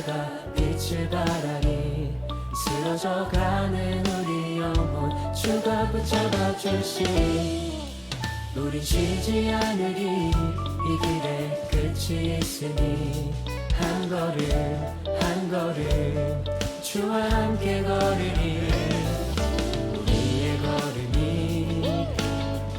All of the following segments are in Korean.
주가 빛을 발하니 쓰러져가는 우리 영혼 주가 붙잡아 주시니 우린 쉬지 않으리 이 길에 끝이 있으니 한 걸음 주와 함께 걸으니 우리의 걸음이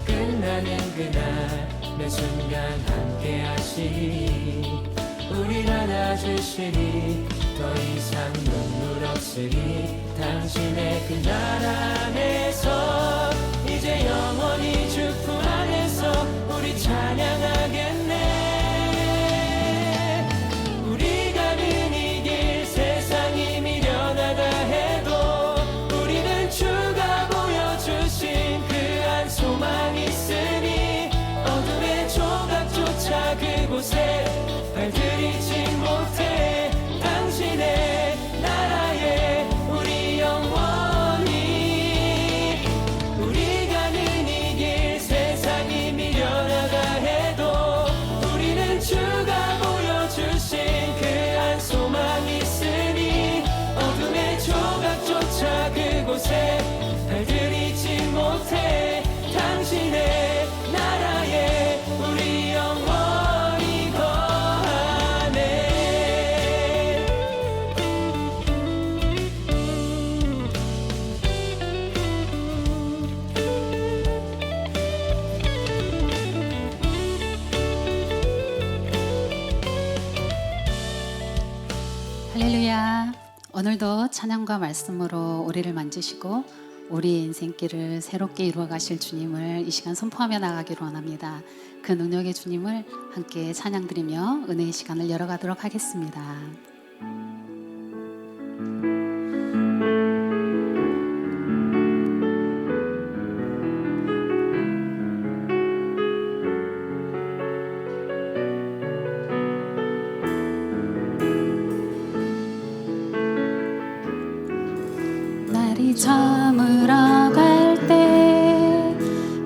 끝나는 그날 매 순간 함께 하시니 우릴 안아주시니 더 이상 눈물 없으니 당신의 그 나라 안에서 이제 영원히 주 품 안에서 우리 찬양하겠네. 우리 가는 이 길 세상이 미련하다 해도 우리는 주가 보여주신 그 한 소망이 있으니 어둠의 조각조차 그곳에 발들이지 못해 당신의 나라에 우리 영원히 우리 가는 이 길 세상이 미련하다 해도 우리는 주가 보여주신 그 한 소망이 있으니 어둠의 조각조차 그곳에 발들이지 못해 당신의 나라에 우리 영원히 거하네. 할렐루야. 오늘도 찬양과 말씀으로 우리를 만지시고 우리 인생길을 새롭게 이루어 가실 주님을 이 시간 선포하며 나가기로 원합니다. 그 능력의 주님을 함께 찬양드리며 은혜의 시간을 열어가도록 하겠습니다. 날이 저물어 갈 때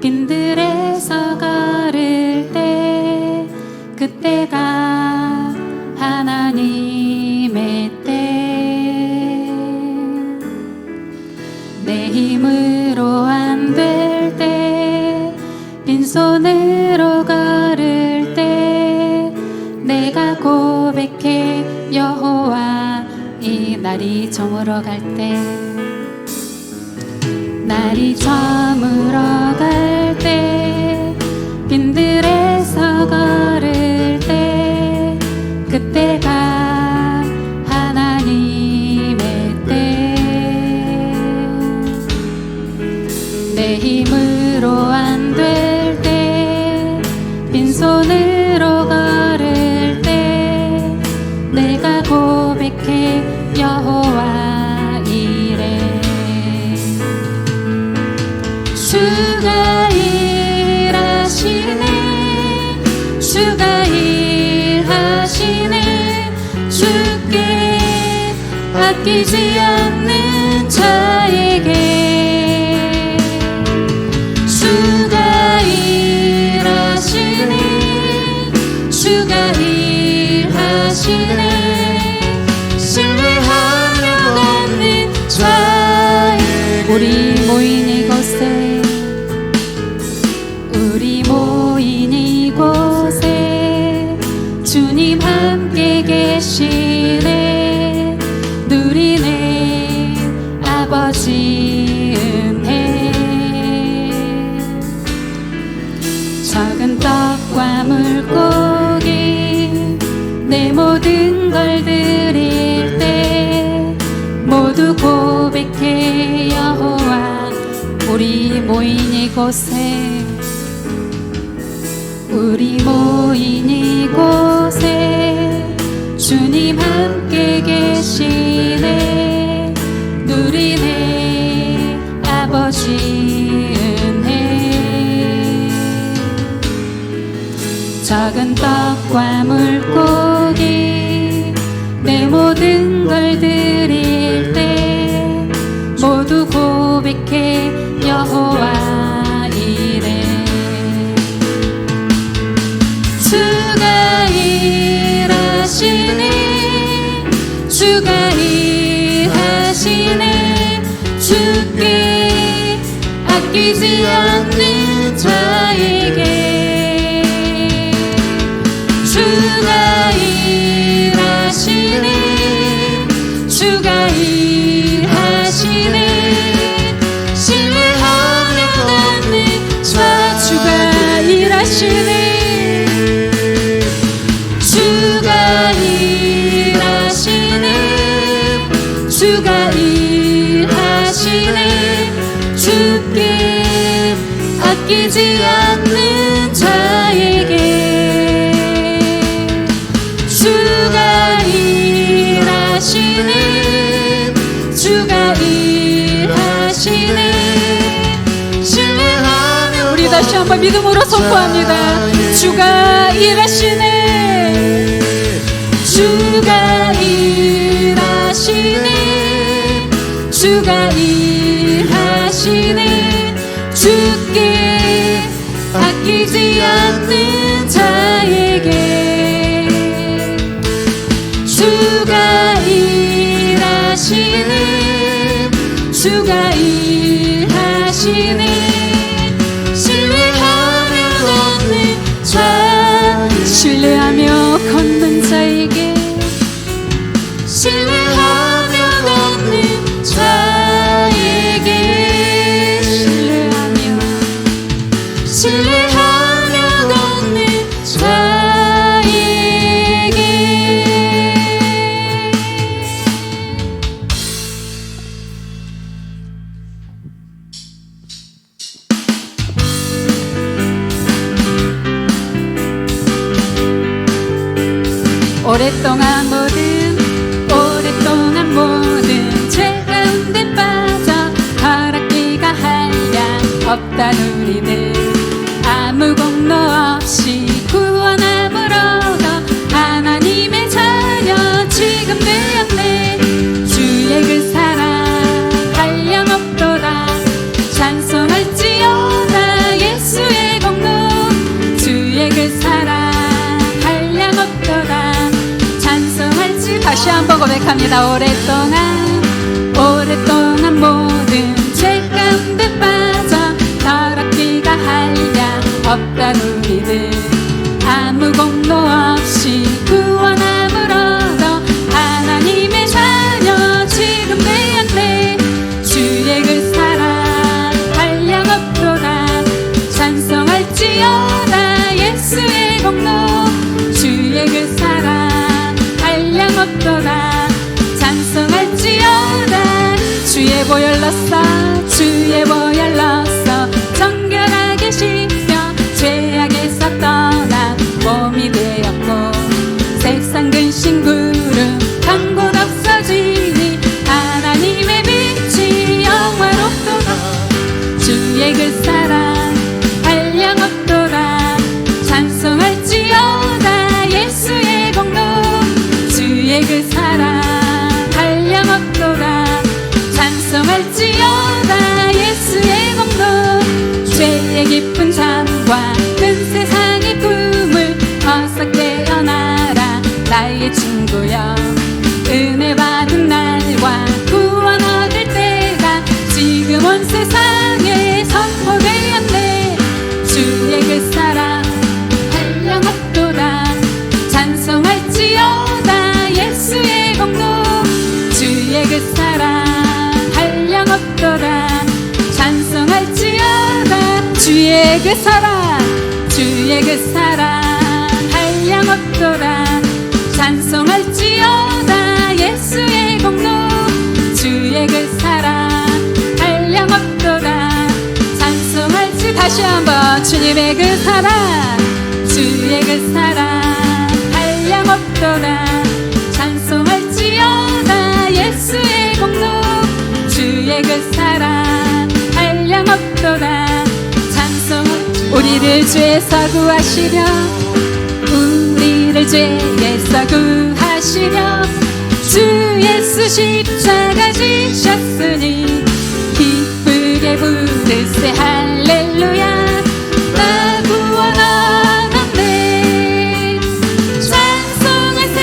빈들에서 걸을 때 그때가 하나님의 때 내 힘으로 안 될 때 빈손으로 걸을 때 내가 고백해 여호와 이 날이 저물어 갈 때 날이 저물어 갈 때 빈들에서 걸을 때 그때가 하나님의 때 내 힘으로 안 될 때 빈손으로 걸을 때 내가 고백해 여호와 이래 주가 일하시네 주가 일하시네 주께 아끼지 않는 자에게 주가 일하시네 주가 일하시네 신뢰하며 걷는 자에게 우리 모인 이곳에 우리 모인 이곳에 주님 함께 계시네 누리네 아버지 은혜 적은 떡과 물고기 내 모든 걸 드릴 때 모두 고백해 여호와 우리 모인 이곳에 우리 모인 이곳에 주님 함께 계시네 누리네 아버지 은혜 작은 떡과 물고기 내 모든 걸 드릴 때 모두 고백해 여호와 이래 주가 일하시네 주가 일하시네 주께 아끼지 않는 자에게 주가 일하시네 주가 일하시네 신뢰하며 걷는 자 주가 일하시네 주가 일하시네 주가 일하시네 주께 아끼지 않는 자에게 주가 일하시네 주가 일하시네 신뢰하며 우리 다시 한번 믿음으로 선포합니다. 주가 일하시네 주가 일하시네 주가 일하시네 주께 아끼지 않는 자에게 주가 일하시네 주가 일하시네 신뢰하며 걷는 자 신뢰하며 걷는 자에게 신뢰하며 걷는 자에게 신뢰하며 걷는 자에게 오랫동안 모든 죄 가운데 빠져 더럽기가 한량 없단 우리는 아무 공로 없이 구원함으로도 하나님의 자녀 지금 되었네 주의 그 사랑 한량 없도다 찬송할지어다 예수의 공로 주의 그 사랑 한량 없도다 다시 한번 고백합니다. 오랫동안 모든 죄 가운데 빠져 더럽기가 한량 없단 우리들 아무 공로 없이 구원함으로도 하나님의 자녀 지금 되었네 주의 그 사랑 한량 없도다 찬송할지어다 예수의 공로 주의 그 사랑 없도다 찬송할지어다 주의 보혈로써 주의 보혈로써 정결하게 씻겨 죄악에서 떠난 몸이 되었고 세상 근심 구름 한 곳 없어지니 하나님의 빛이 영화롭도다 주의 그 사랑 한량 없도다 찬송할지어다 예수의 공로 주의 그 사랑 한량 없도다 찬송할지어다 예수의 공로 죄의 깊은 잠과 큰 세상의 꿈을 어서 깨어나라 나의 친구여 은혜 받은 날과 구원 얻을 때가 지금 온 세상에 선포되었네 주의 그 사랑 한량 없도다 찬송할지어다 예수의 공로 주의 그 사랑 한량 없도다 찬송할지어다 주의 그 사랑 한량 없도다 찬송할지어다 예수의 공로 주의 그 사랑 한량 없도다 찬송할지 다시 한번 주님의 그 사랑 주의 그 사랑 한량 없도다 찬송할지어다 예수의 공로 주의 그 사랑 한량 없도다 찬송할지 우리를 죄에서 구하시려 우리를 죄에서 구하시려 주 예수 십자가 지셨으니 기쁘게 부르세 할렐루야 나 구원 얻었네 찬송하세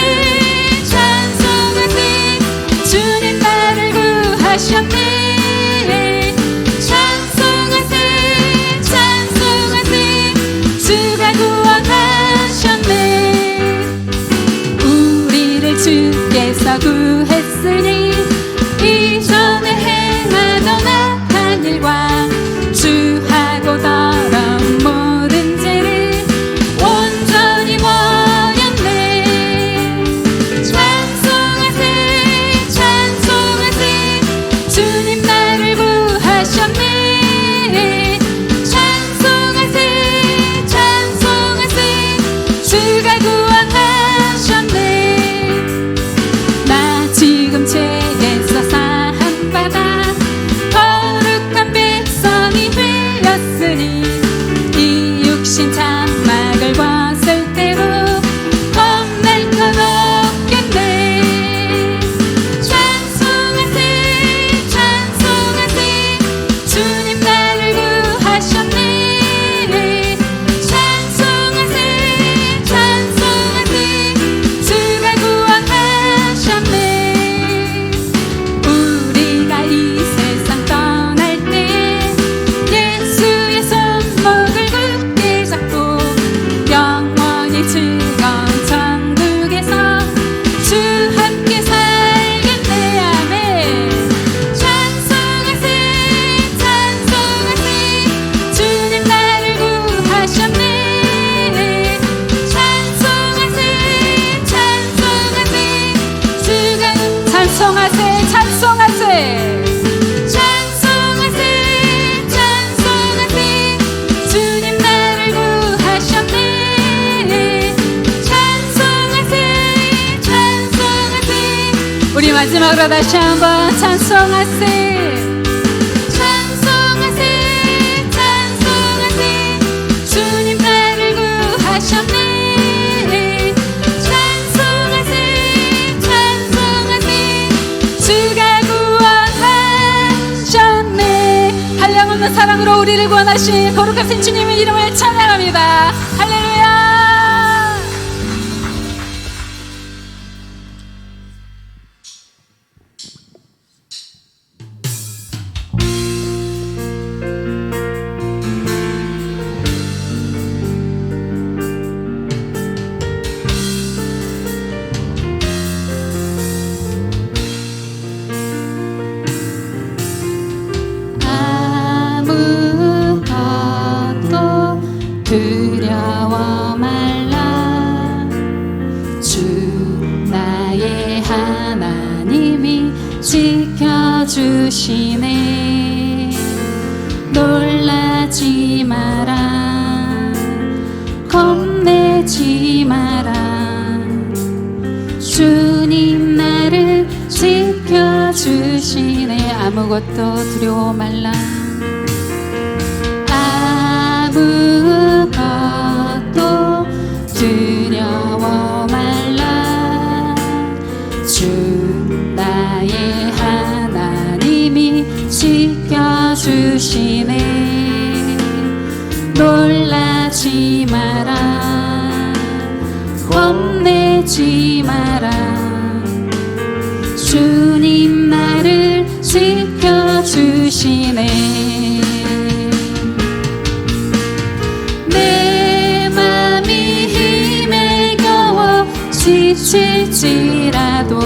주가 구원하셨네. 나 지금 죄에서 사함받아 거룩한 백성이 되었으니 이 육신 장막을 벗을 때로 겁낼 건 없겠네. 찬송하세 찬송하세 주님 나를 구하셨네. 찬송하세 찬송하세 주가 구원하셨네. 우리가 이 세상 떠날 때 예수의 손목을 굳게 잡고 영원히 즐거운 천국에서 주 함께 살겠네. 아멘. 찬송하세 찬송하세 주님 나를 구하셨네. 찬송하세 찬송하세 주가 찬송하세 찬송하세 찬송하세 찬송하세 주님 나를 구하셨네. 찬송하세 찬송하세 우리 마지막으로 다시 한번 찬송하세 찬송하세 찬송하세 주님 나를 구하셨네. 찬송하세 찬송하세 주가 구원하셨네. 한량없는 사랑으로 우리를 구원하신 거룩하신 주님의 이름을 찬양합니다. 할렐루야. 아무것도 두려워 말라. 주 나의 하나님이 지켜주시네. 놀라지 마라. 겁내지 마라. 주님 나를 지켜주시네. 아무것도 두려워 말라. 아무것도 두려워 말라. 주 나의 하나님이 지켜주시네. 놀라지 마라. 겁내지 마라. 주님 나를 지켜주시네. 내 맘이 힘에 겨워 지칠지라도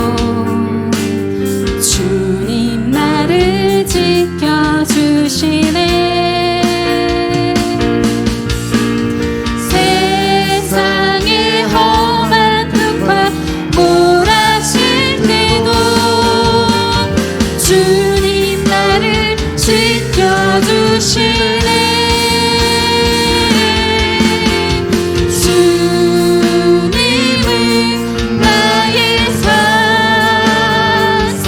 주님 나를 지켜주시네. 세상의 험한 흙과 몰아칠 때도 주님 나를 지켜주시네. 주님은 나의 산성,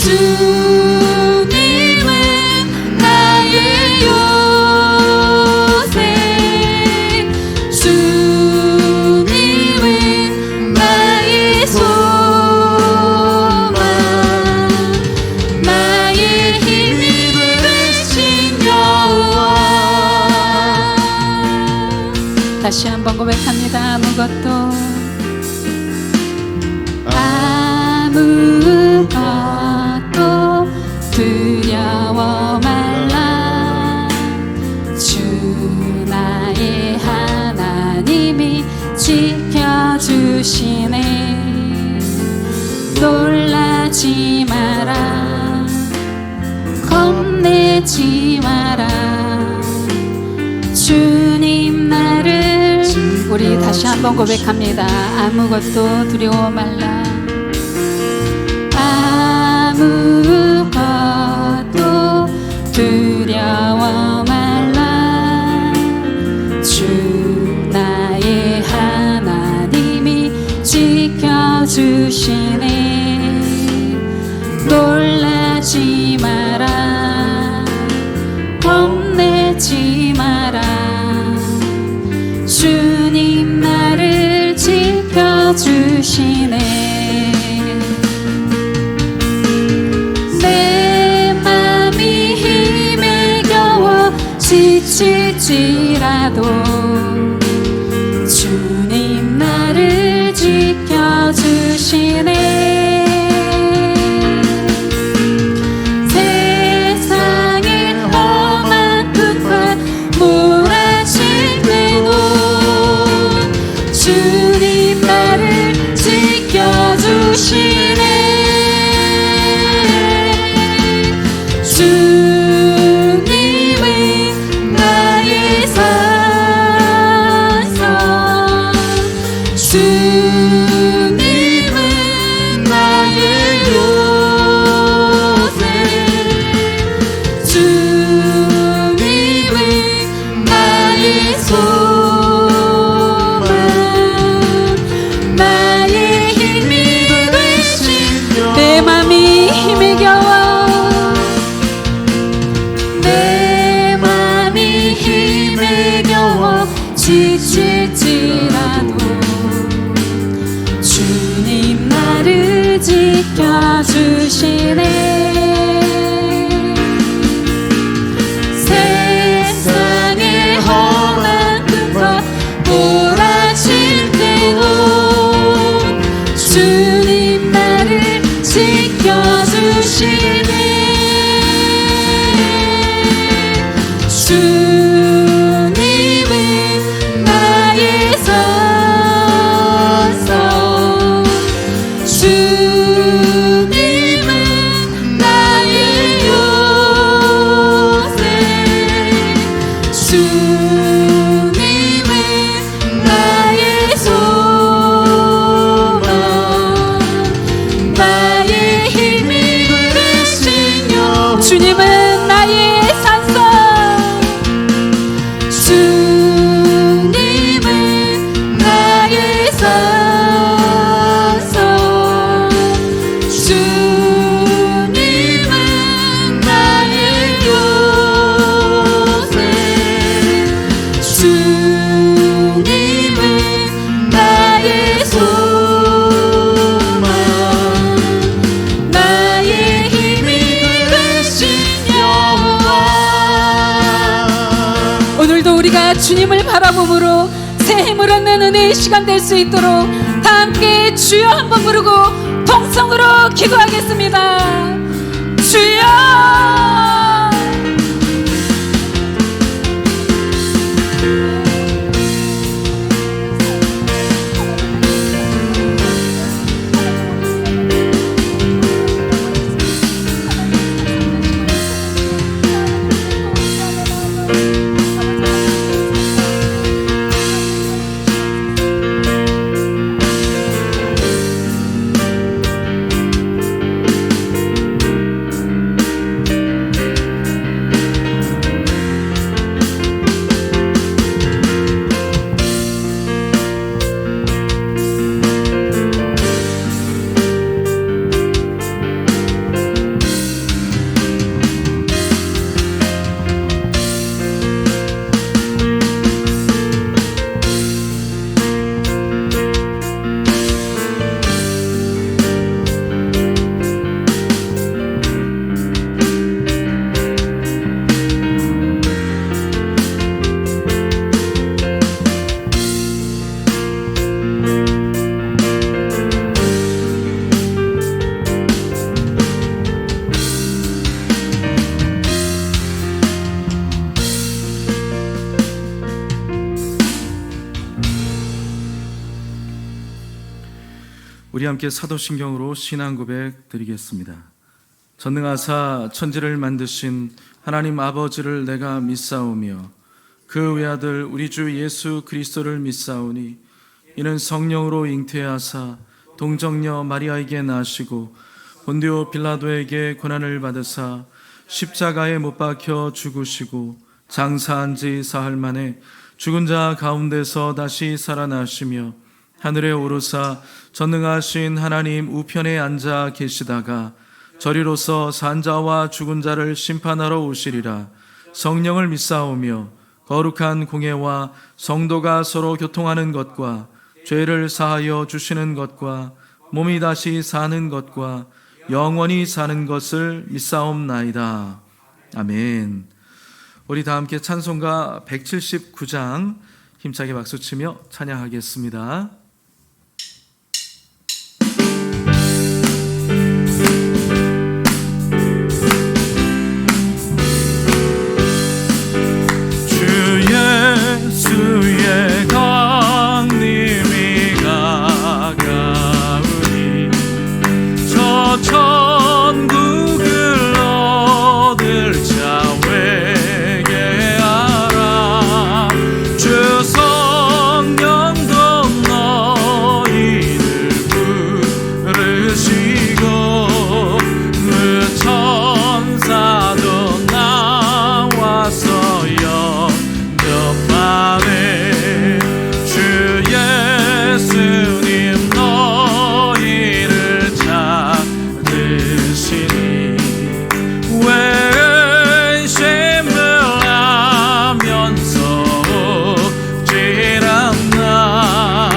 주님은 나의 요새, 주님은 나의 소망, 나의 힘이 되신 여호와. 다시 한번 고백합니다. 아무것도 두려워 말라. 주 나의 하나님이 지켜주시네. 놀라지 마라. 겁내지 마라. 주님 나를 우리 다시 한번 고백합니다. 아무것도 두려워 말라. 아무것도 두려워 말라. 주 나의 지켜주시네. 내 맘이 힘에 겨워 지칠지라도 주님 나를 지켜주시네. 세상의 험한 끝과 몰아칠 때도 주님 나를 지켜주시네. 주님은 나의 산성, 주님은 나의 요새, 주님은 나의 소망, 나의 힘이 되신 내 맘이 힘에 겨워, 내 맘이 힘에 겨워 지칠지라도 주님 나를 지켜주시네. 세상의 험한 끝과 몰아칠 때도 주님 나를 지켜주시네. 주님은 나의 산성, 주님은 나의 요새, 주님은 나의 소망, 나의 힘이 되신 여. 주님은 나의 산성, 주님은 나의 산성, 주님은 나의 요새, 주님은 나의 소망, 나의 힘이 되신 여호와. 오늘도 우리가 주님을 바라봄으로 새 힘을 얻는 은혜의 시간 될 수 있도록 다 함께 주여 한번 부르고 통성으로 기도하겠습니다. 주여. 우리 함께 사도신경으로 신앙 고백 드리겠습니다. 전능하사 천지를 만드신 하나님 아버지를 내가 믿사오며 그 외아들 우리 주 예수 그리스도를 믿사오니 이는 성령으로 잉태하사 동정녀 마리아에게 나시고 본디오 빌라도에게 고난을 받으사 십자가에 못 박혀 죽으시고 장사한 지 사흘 만에 죽은 자 가운데서 다시 살아나시며 하늘에 오르사 전능하신 하나님 우편에 앉아 계시다가 저리로서 산자와 죽은 자를 심판하러 오시리라. 성령을 믿사오며 거룩한 공예와 성도가 서로 교통하는 것과 죄를 사하여 주시는 것과 몸이 다시 사는 것과 영원히 사는 것을 믿사옵나이다. 아멘. 우리 다 함께 찬송가 179장 힘차게 박수치며 찬양하겠습니다. 예수의 강림이 가까우니 저 천국을 얻을 자 회개하라. 주 성령도 너희를 부르시고 그 천사도 나와서 주 예수님 너희를 찾으시니 왜 의심을 하면서 오질 않나.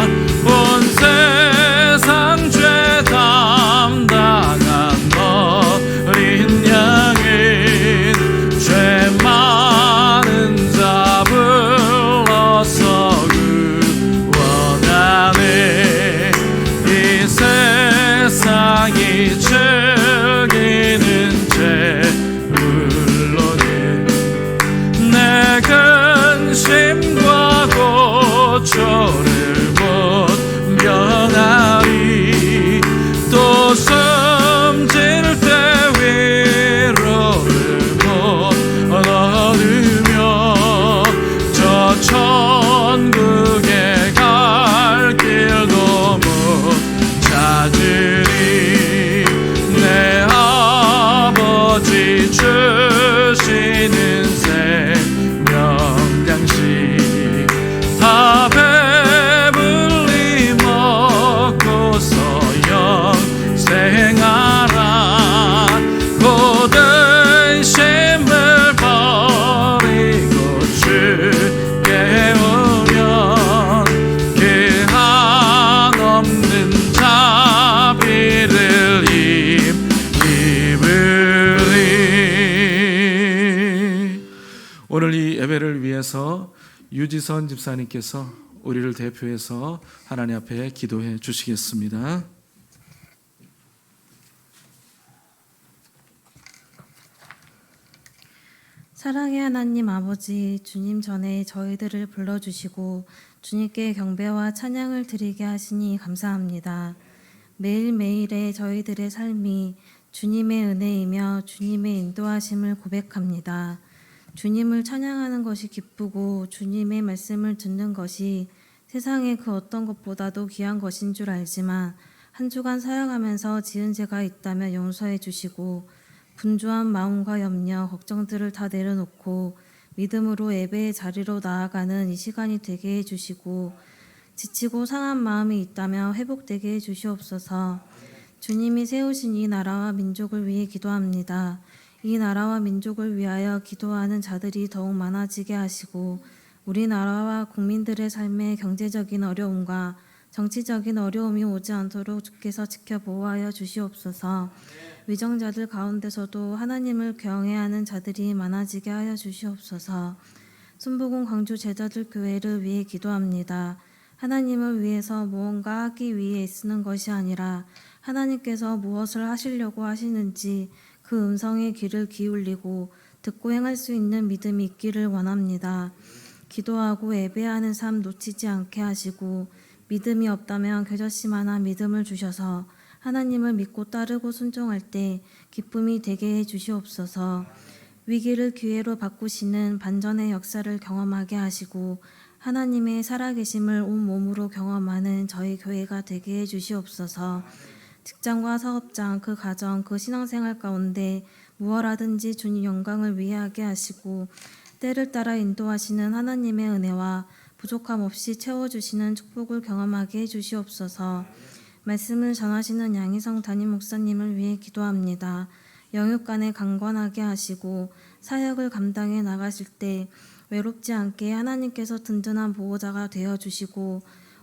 온 세상 죄 담당한 어린 양은 죄 많은 자 불러서 구원하네. 이 세상이 즐기는 죄물로는 내 근심과 고초를 못 면하리. 또 숨질 때 위로를 못 얻으며 저 천국에 갈 길도 못 찾으리. 내 아버지 주시는 생명장식 다 배불리 먹고서 영생하라. 모든 심을 버리고 주께 오면 그 한없는 자비를 입으리. 오늘 이 예배를 위해서 유지선 집사님께서 우리를 대표해서 하나님 앞에 기도해 주시겠습니다. 사랑의 하나님 아버지, 주님 전에 저희들을 불러주시고 주님께 경배와 찬양을 드리게 하시니 감사합니다. 매일매일의 저희들의 삶이 주님의 은혜이며 주님의 인도하심을 고백합니다. 주님을 찬양하는 것이 기쁘고 주님의 말씀을 듣는 것이 세상의 그 어떤 것보다도 귀한 것인 줄 알지만 한 주간 사역하면서 지은 죄가 있다면 용서해 주시고 분주한 마음과 염려, 걱정들을 다 내려놓고 믿음으로 예배의 자리로 나아가는 이 시간이 되게 해주시고 지치고 상한 마음이 있다면 회복되게 해주시옵소서. 주님이 세우신 이 나라와 민족을 위해 기도합니다. 이 나라와 민족을 위하여 기도하는 자들이 더욱 많아지게 하시고 우리나라와 국민들의 삶에 경제적인 어려움과 정치적인 어려움이 오지 않도록 주께서 지켜 보호하여 주시옵소서. 위정자들 가운데서도 하나님을 경외하는 자들이 많아지게 하여 주시옵소서. 순복음 광주 제자들 교회를 위해 기도합니다. 하나님을 위해서 무언가 하기 위해 애쓰는 것이 아니라 하나님께서 무엇을 하시려고 하시는지 그 음성에 귀를 기울이고 듣고 행할 수 있는 믿음이 있기를 원합니다. 기도하고 예배하는 삶 놓치지 않게 하시고 믿음이 없다면 겨자씨만한 믿음을 주셔서 하나님을 믿고 따르고 순종할 때 기쁨이 되게 해 주시옵소서. 위기를 기회로 바꾸시는 반전의 역사를 경험하게 하시고 하나님의 살아계심을 온 몸으로 경험하는 저희 교회가 되게 해 주시옵소서. 직장과 사업장, 그 가정, 그 신앙생활 가운데 무엇하든지 주님 영광을 위해 하게 하시고 때를 따라 인도하시는 하나님의 은혜와 부족함 없이 채워주시는 축복을 경험하게 해주시옵소서. 말씀을 전하시는 양희성 담임 목사님을 위해 기도합니다. 영육간에 강건하게 하시고 사역을 감당해 나가실 때 외롭지 않게 하나님께서 든든한 보호자가 되어주시고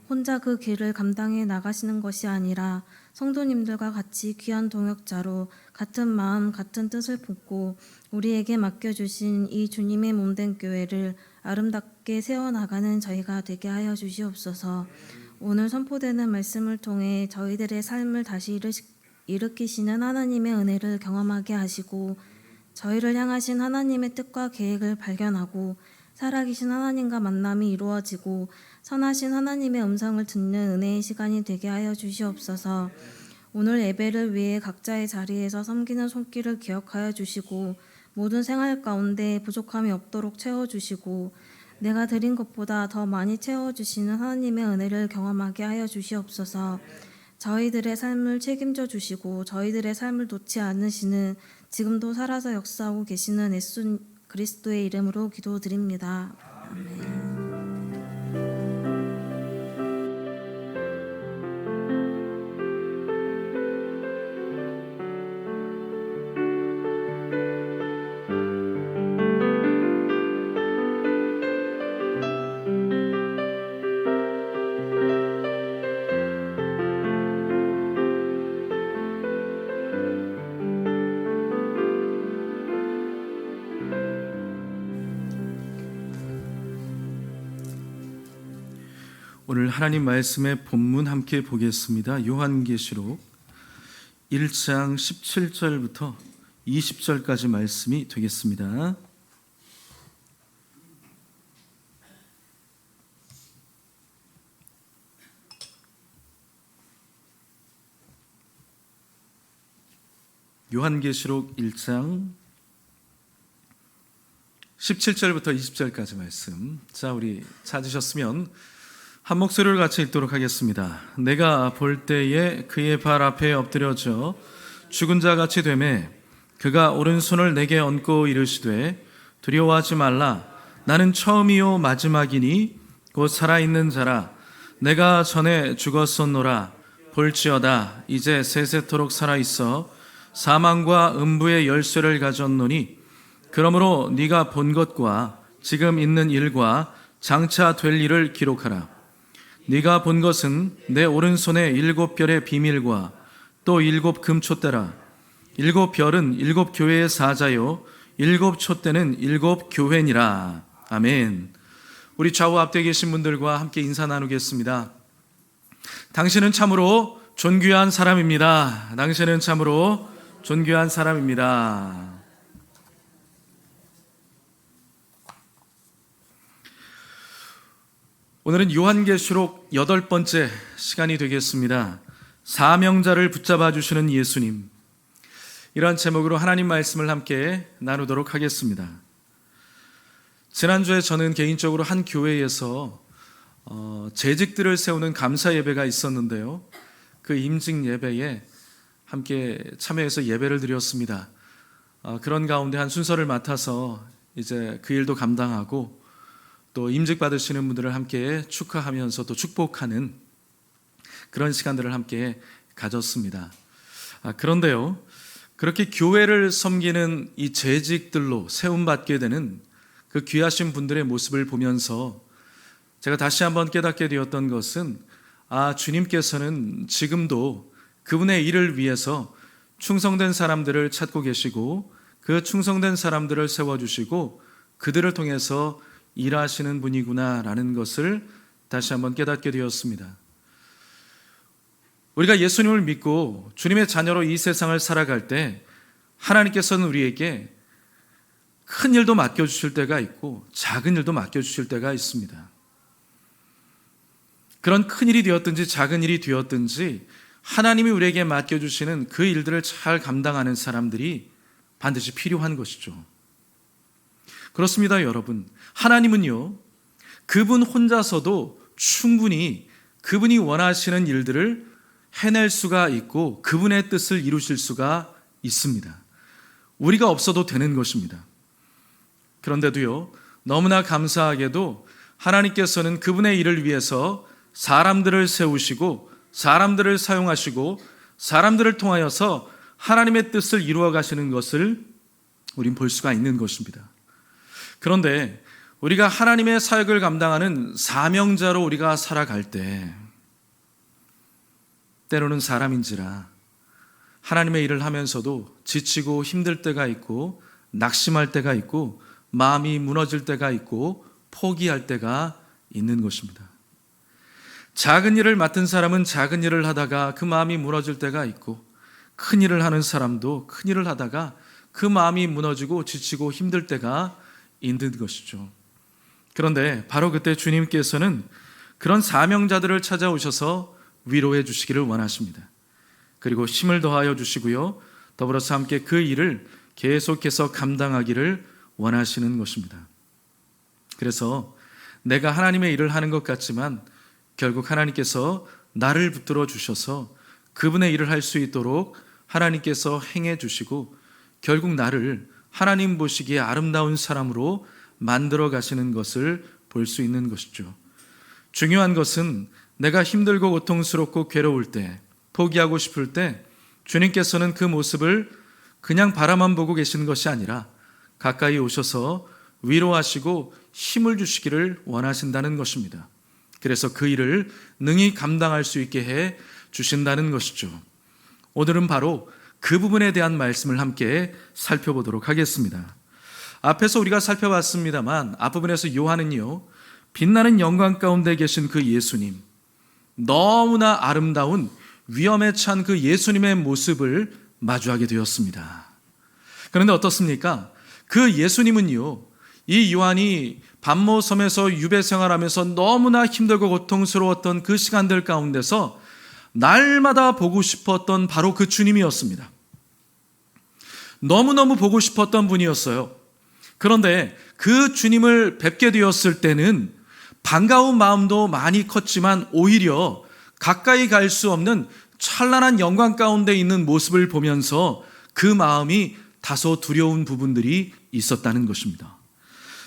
혼자 그 길을 감당해 나가시는 것이 아니라 성도님들과 같이 귀한 동역자로 같은 마음 같은 뜻을 품고 우리에게 맡겨주신 이 주님의 몸된 교회를 아름답게 세워나가는 저희가 되게 하여 주시옵소서. 오늘 선포되는 말씀을 통해 저희들의 삶을 다시 일으키시는 하나님의 은혜를 경험하게 하시고 저희를 향하신 하나님의 뜻과 계획을 발견하고 살아계신 하나님과 만남이 이루어지고 선하신 하나님의 음성을 듣는 은혜의 시간이 되게 하여 주시옵소서. 오늘 예배를 위해 각자의 자리에서 섬기는 손길을 기억하여 주시고 모든 생활 가운데 부족함이 없도록 채워주시고 내가 드린 것보다 더 많이 채워주시는 하나님의 은혜를 경험하게 하여 주시옵소서. 저희들의 삶을 책임져 주시고 저희들의 삶을 놓지 않으시는 지금도 살아서 역사하고 계시는 예수 그리스도의 이름으로 기도드립니다. 아멘. 오늘 하나님 말씀의 본문 함께 보겠습니다. 요한계시록 1장 17절부터 20절까지 말씀이 되겠습니다. 요한계시록 1장 17절부터 20절까지 말씀. 자, 우리 찾으셨으면 한 목소리를 같이 읽도록 하겠습니다. 내가 볼 때에 그의 발 앞에 엎드려져 죽은 자 같이 되매 그가 오른손을 내게 얹고 이르시되 두려워하지 말라. 나는 처음이요 마지막이니 곧 살아있는 자라. 내가 전에 죽었었노라. 볼지어다 이제 세세토록 살아있어 사망과 음부의 열쇠를 가졌노니 그러므로 네가 본 것과 지금 있는 일과 장차 될 일을 기록하라. 네가 본 것은 내 오른손에 7별의 비밀과 또 7 금촛대라. 7별은 7 교회의 사자요 7 촛대는 7 교회니라. 아멘. 우리 좌우 앞에 계신 분들과 함께 인사 나누겠습니다. 당신은 참으로 존귀한 사람입니다. 당신은 참으로 존귀한 사람입니다. 오늘은 요한계시록 8번째 시간이 되겠습니다. 사명자를 붙잡아 주시는 예수님. 이러한 제목으로 하나님 말씀을 함께 나누도록 하겠습니다. 지난주에 저는 개인적으로 한 교회에서 재직들을 세우는 감사 예배가 있었는데요. 그 임직 예배에 함께 참여해서 예배를 드렸습니다. 그런 가운데 한 순서를 맡아서 이제 그 일도 감당하고 또 임직 받으시는 분들을 함께 축하하면서 또 축복하는 그런 시간들을 함께 가졌습니다. 그런데요, 그렇게 교회를 섬기는 이 재직들로 세움받게 되는 그 귀하신 분들의 모습을 보면서 제가 다시 한번 깨닫게 되었던 것은 주님께서는 지금도 그분의 일을 위해서 충성된 사람들을 찾고 계시고 그 충성된 사람들을 세워주시고 그들을 통해서 일하시는 분이구나라는 것을 다시 한번 깨닫게 되었습니다. 우리가 예수님을 믿고 주님의 자녀로 이 세상을 살아갈 때 하나님께서는 우리에게 큰 일도 맡겨주실 때가 있고 작은 일도 맡겨주실 때가 있습니다. 그런 큰 일이 되었든지 작은 일이 되었든지 하나님이 우리에게 맡겨주시는 그 일들을 잘 감당하는 사람들이 반드시 필요한 것이죠. 그렇습니다, 여러분. 하나님은요, 그분 혼자서도 충분히 그분이 원하시는 일들을 해낼 수가 있고 그분의 뜻을 이루실 수가 있습니다. 우리가 없어도 되는 것입니다. 그런데도요, 너무나 감사하게도 하나님께서는 그분의 일을 위해서 사람들을 세우시고 사람들을 사용하시고 사람들을 통하여서 하나님의 뜻을 이루어 가시는 것을 우린 볼 수가 있는 것입니다. 그런데 우리가 하나님의 사역을 감당하는 사명자로 우리가 살아갈 때 때로는 사람인지라 하나님의 일을 하면서도 지치고 힘들 때가 있고 낙심할 때가 있고 마음이 무너질 때가 있고 포기할 때가 있는 것입니다. 작은 일을 맡은 사람은 작은 일을 하다가 그 마음이 무너질 때가 있고 큰 일을 하는 사람도 큰 일을 하다가 그 마음이 무너지고 지치고 힘들 때가 있는 것이죠. 그런데 바로 그때 주님께서는 그런 사명자들을 찾아오셔서 위로해 주시기를 원하십니다. 그리고 힘을 더하여 주시고요, 더불어서 함께 그 일을 계속해서 감당하기를 원하시는 것입니다. 그래서 내가 하나님의 일을 하는 것 같지만 결국 하나님께서 나를 붙들어 주셔서 그분의 일을 할 수 있도록 하나님께서 행해 주시고 결국 나를 하나님 보시기에 아름다운 사람으로 만들어 가시는 것을 볼 수 있는 것이죠. 중요한 것은 내가 힘들고 고통스럽고 괴로울 때, 포기하고 싶을 때 주님께서는 그 모습을 그냥 바라만 보고 계시는 것이 아니라 가까이 오셔서 위로하시고 힘을 주시기를 원하신다는 것입니다. 그래서 그 일을 능히 감당할 수 있게 해 주신다는 것이죠. 오늘은 바로 그 부분에 대한 말씀을 함께 살펴보도록 하겠습니다. 앞에서 우리가 살펴봤습니다만 앞부분에서 요한은요, 빛나는 영광 가운데 계신 그 예수님, 너무나 아름다운 위엄에 찬 그 예수님의 모습을 마주하게 되었습니다. 그런데 어떻습니까? 그 예수님은요, 이 요한이 반모섬에서 유배 생활하면서 너무나 힘들고 고통스러웠던 그 시간들 가운데서 날마다 보고 싶었던 바로 그 주님이었습니다. 너무너무 보고 싶었던 분이었어요. 그런데 그 주님을 뵙게 되었을 때는 반가운 마음도 많이 컸지만 오히려 가까이 갈 수 없는 찬란한 영광 가운데 있는 모습을 보면서 그 마음이 다소 두려운 부분들이 있었다는 것입니다.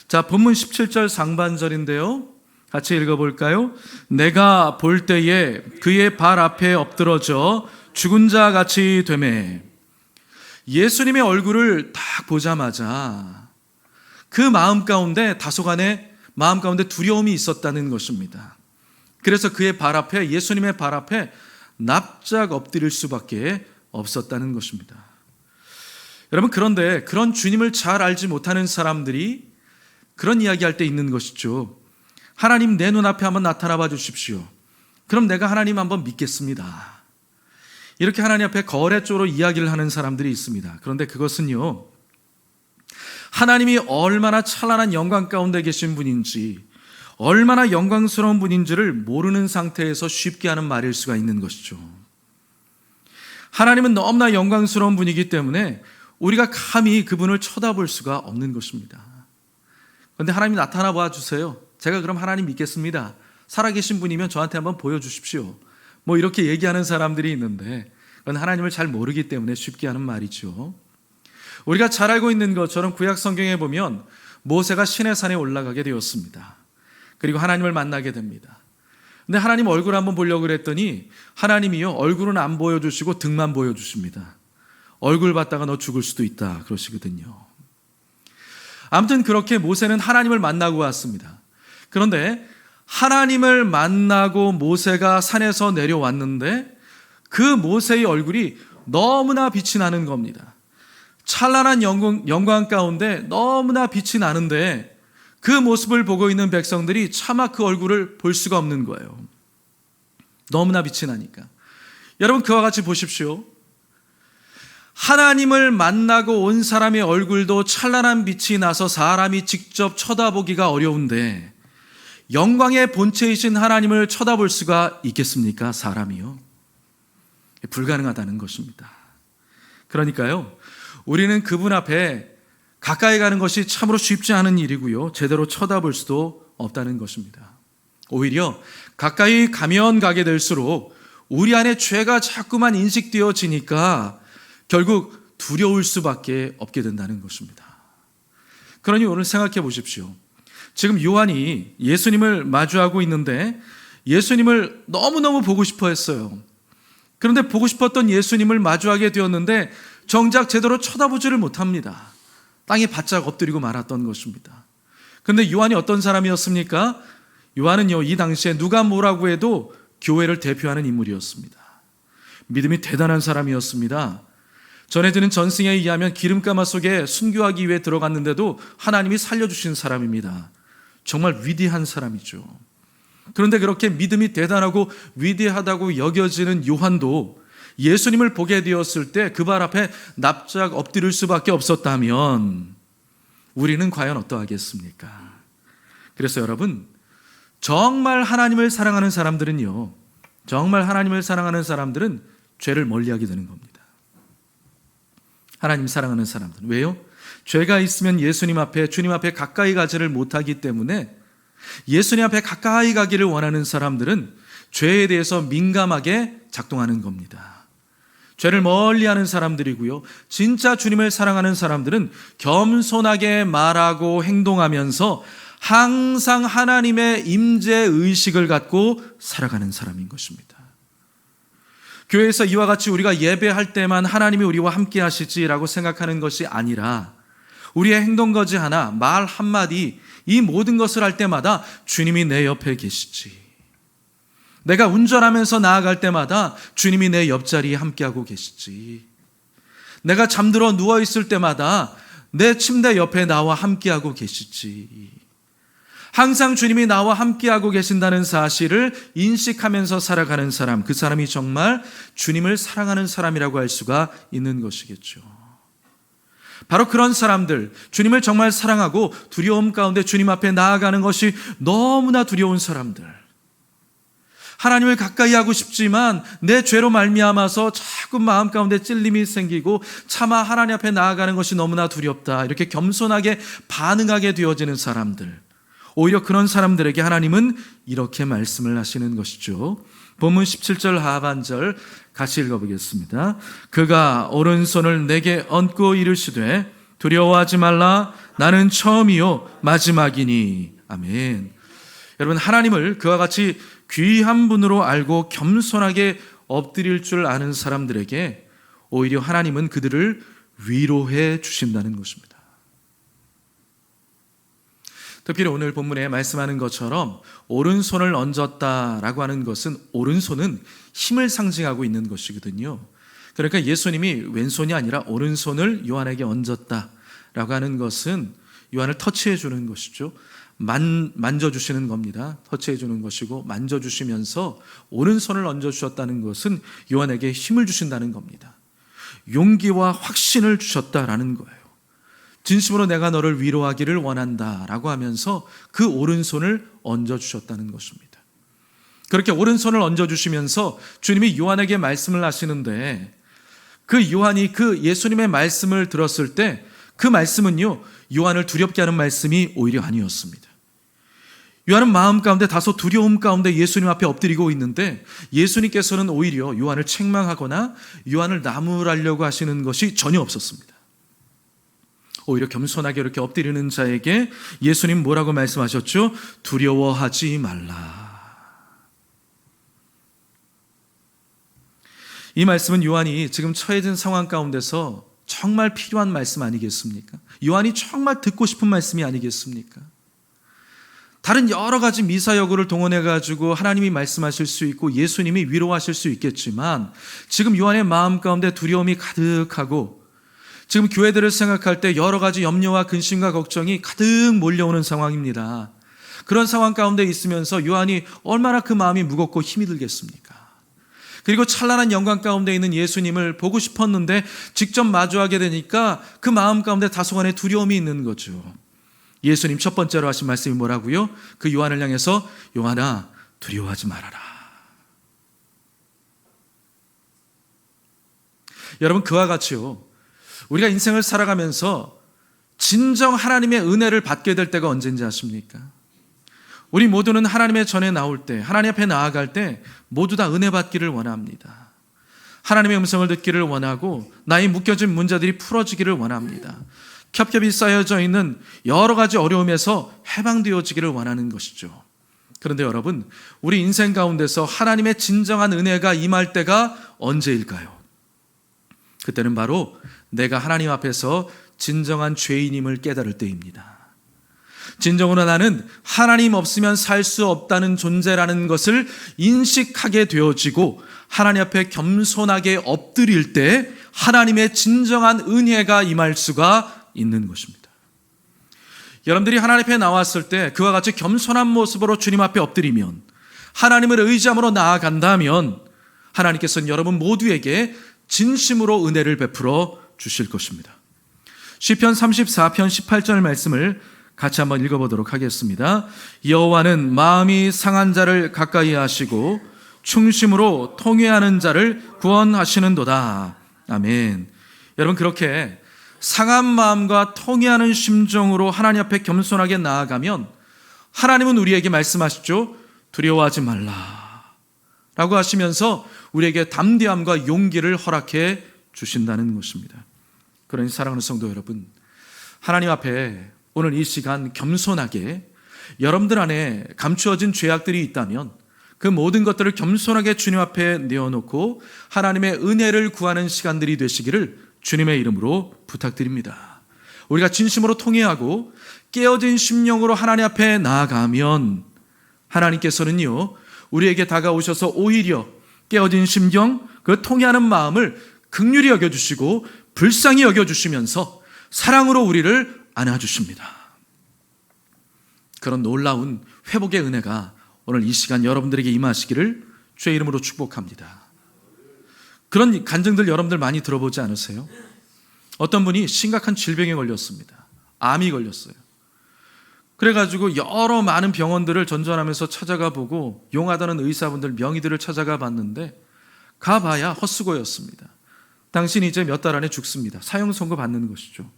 자, 본문 17절 상반절인데요, 같이 읽어볼까요? 내가 볼 때에 그의 발 앞에 엎드러져 죽은 자 같이 되매. 예수님의 얼굴을 딱 보자마자 그 마음 가운데 다소간의 마음 가운데 두려움이 있었다는 것입니다. 그래서 그의 발 앞에, 예수님의 발 앞에 납작 엎드릴 수밖에 없었다는 것입니다. 여러분, 그런데 그런 주님을 잘 알지 못하는 사람들이 그런 이야기할 때 있는 것이죠. 하나님, 내 눈앞에 한번 나타나 봐 주십시오. 그럼 내가 하나님 한번 믿겠습니다. 이렇게 하나님 앞에 거래 쪽으로 이야기를 하는 사람들이 있습니다. 그런데 그것은요, 하나님이 얼마나 찬란한 영광 가운데 계신 분인지, 얼마나 영광스러운 분인지를 모르는 상태에서 쉽게 하는 말일 수가 있는 것이죠. 하나님은 너무나 영광스러운 분이기 때문에 우리가 감히 그분을 쳐다볼 수가 없는 것입니다. 그런데 하나님 나타나 봐 주세요. 제가 그럼 하나님 믿겠습니다. 살아계신 분이면 저한테 한번 보여주십시오. 뭐 이렇게 얘기하는 사람들이 있는데 그건 하나님을 잘 모르기 때문에 쉽게 하는 말이죠. 우리가 잘 알고 있는 것처럼 구약 성경에 보면 모세가 시내 산에 올라가게 되었습니다. 그리고 하나님을 만나게 됩니다. 근데 하나님 얼굴 한번 보려고 그랬더니 하나님이요, 얼굴은 안 보여주시고 등만 보여주십니다. 얼굴 봤다가 너 죽을 수도 있다 그러시거든요. 아무튼 그렇게 모세는 하나님을 만나고 왔습니다. 그런데 하나님을 만나고 모세가 산에서 내려왔는데 그 모세의 얼굴이 너무나 빛이 나는 겁니다. 찬란한 영광 가운데 너무나 빛이 나는데 그 모습을 보고 있는 백성들이 차마 그 얼굴을 볼 수가 없는 거예요. 너무나 빛이 나니까. 여러분, 그와 같이 보십시오. 하나님을 만나고 온 사람의 얼굴도 찬란한 빛이 나서 사람이 직접 쳐다보기가 어려운데 영광의 본체이신 하나님을 쳐다볼 수가 있겠습니까? 사람이요. 불가능하다는 것입니다. 그러니까요, 우리는 그분 앞에 가까이 가는 것이 참으로 쉽지 않은 일이고요, 제대로 쳐다볼 수도 없다는 것입니다. 오히려 가까이 가면 가게 될수록 우리 안에 죄가 자꾸만 인식되어지니까 결국 두려울 수밖에 없게 된다는 것입니다. 그러니 오늘 생각해 보십시오. 지금 요한이 예수님을 마주하고 있는데 예수님을 너무너무 보고 싶어 했어요. 그런데 보고 싶었던 예수님을 마주하게 되었는데 정작 제대로 쳐다보지를 못합니다. 땅에 바짝 엎드리고 말았던 것입니다. 그런데 요한이 어떤 사람이었습니까? 요한은요, 이 당시에 누가 뭐라고 해도 교회를 대표하는 인물이었습니다. 믿음이 대단한 사람이었습니다. 전해지는 전승에 의하면 기름가마 속에 순교하기 위해 들어갔는데도 하나님이 살려주신 사람입니다. 정말 위대한 사람이죠. 그런데 그렇게 믿음이 대단하고 위대하다고 여겨지는 요한도 예수님을 보게 되었을 때 그 발 앞에 납작 엎드릴 수밖에 없었다면 우리는 과연 어떠하겠습니까? 그래서 여러분, 정말 하나님을 사랑하는 사람들은요, 정말 하나님을 사랑하는 사람들은 죄를 멀리하게 되는 겁니다. 하나님 사랑하는 사람들은. 왜요? 죄가 있으면 예수님 앞에, 주님 앞에 가까이 가지를 못하기 때문에 예수님 앞에 가까이 가기를 원하는 사람들은 죄에 대해서 민감하게 작동하는 겁니다. 죄를 멀리하는 사람들이고요, 진짜 주님을 사랑하는 사람들은 겸손하게 말하고 행동하면서 항상 하나님의 임재 의식을 갖고 살아가는 사람인 것입니다. 교회에서 이와 같이 우리가 예배할 때만 하나님이 우리와 함께 하시지라고 생각하는 것이 아니라 우리의 행동 거지 하나, 말 한마디, 이 모든 것을 할 때마다 주님이 내 옆에 계시지. 내가 운전하면서 나아갈 때마다 주님이 내 옆자리에 함께하고 계시지. 내가 잠들어 누워있을 때마다 내 침대 옆에 나와 함께하고 계시지. 항상 주님이 나와 함께하고 계신다는 사실을 인식하면서 살아가는 사람, 그 사람이 정말 주님을 사랑하는 사람이라고 할 수가 있는 것이겠죠. 바로 그런 사람들, 주님을 정말 사랑하고 두려움 가운데 주님 앞에 나아가는 것이 너무나 두려운 사람들, 하나님을 가까이 하고 싶지만 내 죄로 말미암아서 자꾸 마음 가운데 찔림이 생기고 차마 하나님 앞에 나아가는 것이 너무나 두렵다, 이렇게 겸손하게 반응하게 되어지는 사람들, 오히려 그런 사람들에게 하나님은 이렇게 말씀을 하시는 것이죠. 본문 17절 하반절 같이 읽어보겠습니다. 그가 오른손을 내게 얹고 이르시되 두려워하지 말라, 나는 처음이요 마지막이니. 아멘. 여러분, 하나님을 그와 같이 귀한 분으로 알고 겸손하게 엎드릴 줄 아는 사람들에게 오히려 하나님은 그들을 위로해 주신다는 것입니다. 특별히 오늘 본문에 말씀하는 것처럼 오른손을 얹었다라고 하는 것은, 오른손은 힘을 상징하고 있는 것이거든요. 그러니까 예수님이 왼손이 아니라 오른손을 요한에게 얹었다라고 하는 것은 요한을 터치해 주는 것이죠. 만져주시는 겁니다. 터치해 주는 것이고, 만져주시면서 오른손을 얹어주셨다는 것은 요한에게 힘을 주신다는 겁니다. 용기와 확신을 주셨다라는 거예요. 진심으로 내가 너를 위로하기를 원한다라고 하면서 그 오른손을 얹어주셨다는 것입니다. 그렇게 오른손을 얹어주시면서 주님이 요한에게 말씀을 하시는데, 그 요한이 그 예수님의 말씀을 들었을 때 그 말씀은요, 요한을 두렵게 하는 말씀이 오히려 아니었습니다. 요한은 마음 가운데 다소 두려움 가운데 예수님 앞에 엎드리고 있는데, 예수님께서는 오히려 요한을 책망하거나 요한을 나무라려고 하시는 것이 전혀 없었습니다. 오히려 겸손하게 이렇게 엎드리는 자에게 예수님 뭐라고 말씀하셨죠? 두려워하지 말라. 이 말씀은 요한이 지금 처해진 상황 가운데서 정말 필요한 말씀 아니겠습니까? 요한이 정말 듣고 싶은 말씀이 아니겠습니까? 다른 여러 가지 미사여구를 동원해가지고 하나님이 말씀하실 수 있고 예수님이 위로하실 수 있겠지만, 지금 요한의 마음 가운데 두려움이 가득하고 지금 교회들을 생각할 때 여러 가지 염려와 근심과 걱정이 가득 몰려오는 상황입니다. 그런 상황 가운데 있으면서 요한이 얼마나 그 마음이 무겁고 힘이 들겠습니까? 그리고 찬란한 영광 가운데 있는 예수님을 보고 싶었는데 직접 마주하게 되니까 그 마음 가운데 다소간의 두려움이 있는 거죠. 예수님 첫 번째로 하신 말씀이 뭐라고요? 그 요한을 향해서 요한아, 두려워하지 말아라. 여러분, 그와 같이요, 우리가 인생을 살아가면서 진정 하나님의 은혜를 받게 될 때가 언제인지 아십니까? 우리 모두는 하나님의 전에 나올 때, 하나님 앞에 나아갈 때 모두 다 은혜 받기를 원합니다. 하나님의 음성을 듣기를 원하고 나의 묶여진 문제들이 풀어지기를 원합니다. 겹겹이 쌓여져 있는 여러 가지 어려움에서 해방되어지기를 원하는 것이죠. 그런데 여러분, 우리 인생 가운데서 하나님의 진정한 은혜가 임할 때가 언제일까요? 그때는 바로 내가 하나님 앞에서 진정한 죄인임을 깨달을 때입니다. 진정으로 나는 하나님 없으면 살 수 없다는 존재라는 것을 인식하게 되어지고 하나님 앞에 겸손하게 엎드릴 때 하나님의 진정한 은혜가 임할 수가 있는 것입니다. 여러분들이 하나님 앞에 나왔을 때 그와 같이 겸손한 모습으로 주님 앞에 엎드리면, 하나님을 의지함으로 나아간다면 하나님께서는 여러분 모두에게 진심으로 은혜를 베풀어 주실 것입니다. 시편 34편 18절 말씀을 같이 한번 읽어보도록 하겠습니다. 여호와는 마음이 상한 자를 가까이 하시고 충심으로 통회하는 자를 구원하시는도다. 아멘. 여러분, 그렇게 상한 마음과 통회하는 심정으로 하나님 앞에 겸손하게 나아가면 하나님은 우리에게 말씀하시죠. 두려워하지 말라 라고 하시면서 우리에게 담대함과 용기를 허락해 주신다는 것입니다. 그러니 사랑하는 성도 여러분, 하나님 앞에 오늘 이 시간 겸손하게 여러분들 안에 감추어진 죄악들이 있다면 그 모든 것들을 겸손하게 주님 앞에 내어놓고 하나님의 은혜를 구하는 시간들이 되시기를 주님의 이름으로 부탁드립니다. 우리가 진심으로 통회하고 깨어진 심령으로 하나님 앞에 나아가면 하나님께서는요, 우리에게 다가오셔서 오히려 깨어진 심령, 그 통회하는 마음을 긍휼히 여겨주시고 불쌍히 여겨주시면서 사랑으로 우리를 안아주십니다. 그런 놀라운 회복의 은혜가 오늘 이 시간 여러분들에게 임하시기를 주의 이름으로 축복합니다. 그런 간증들 여러분들 많이 들어보지 않으세요? 어떤 분이 심각한 질병에 걸렸습니다. 암이 걸렸어요. 그래가지고 여러 많은 병원들을 전전하면서 찾아가 보고 용하다는 의사분들 명의들을 찾아가 봤는데 가봐야 헛수고였습니다. 당신이 이제 몇 달 안에 죽습니다. 사형 선고 받는 것이죠.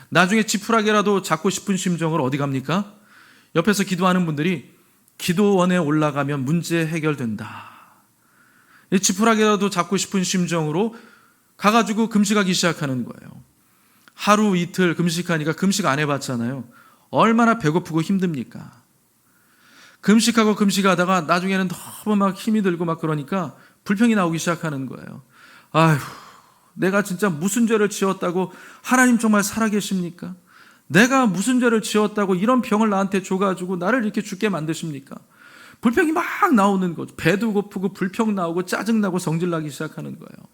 나중에 지푸라기라도 잡고 싶은 심정으로 어디 갑니까? 옆에서 기도하는 분들이 기도원에 올라가면 문제 해결된다. 이 지푸라기라도 잡고 싶은 심정으로 가가지고 금식하기 시작하는 거예요. 하루 이틀 금식하니까 금식 안 해봤잖아요. 얼마나 배고프고 힘듭니까? 금식하고 금식하다가 나중에는 너무 막 힘이 들고 막 그러니까 불평이 나오기 시작하는 거예요. 아휴, 내가 진짜 무슨 죄를 지었다고 하나님 정말 살아계십니까? 내가 무슨 죄를 지었다고 이런 병을 나한테 줘가지고 나를 이렇게 죽게 만드십니까? 불평이 막 나오는 거죠. 배도 고프고 불평 나오고 짜증나고 성질나기 시작하는 거예요.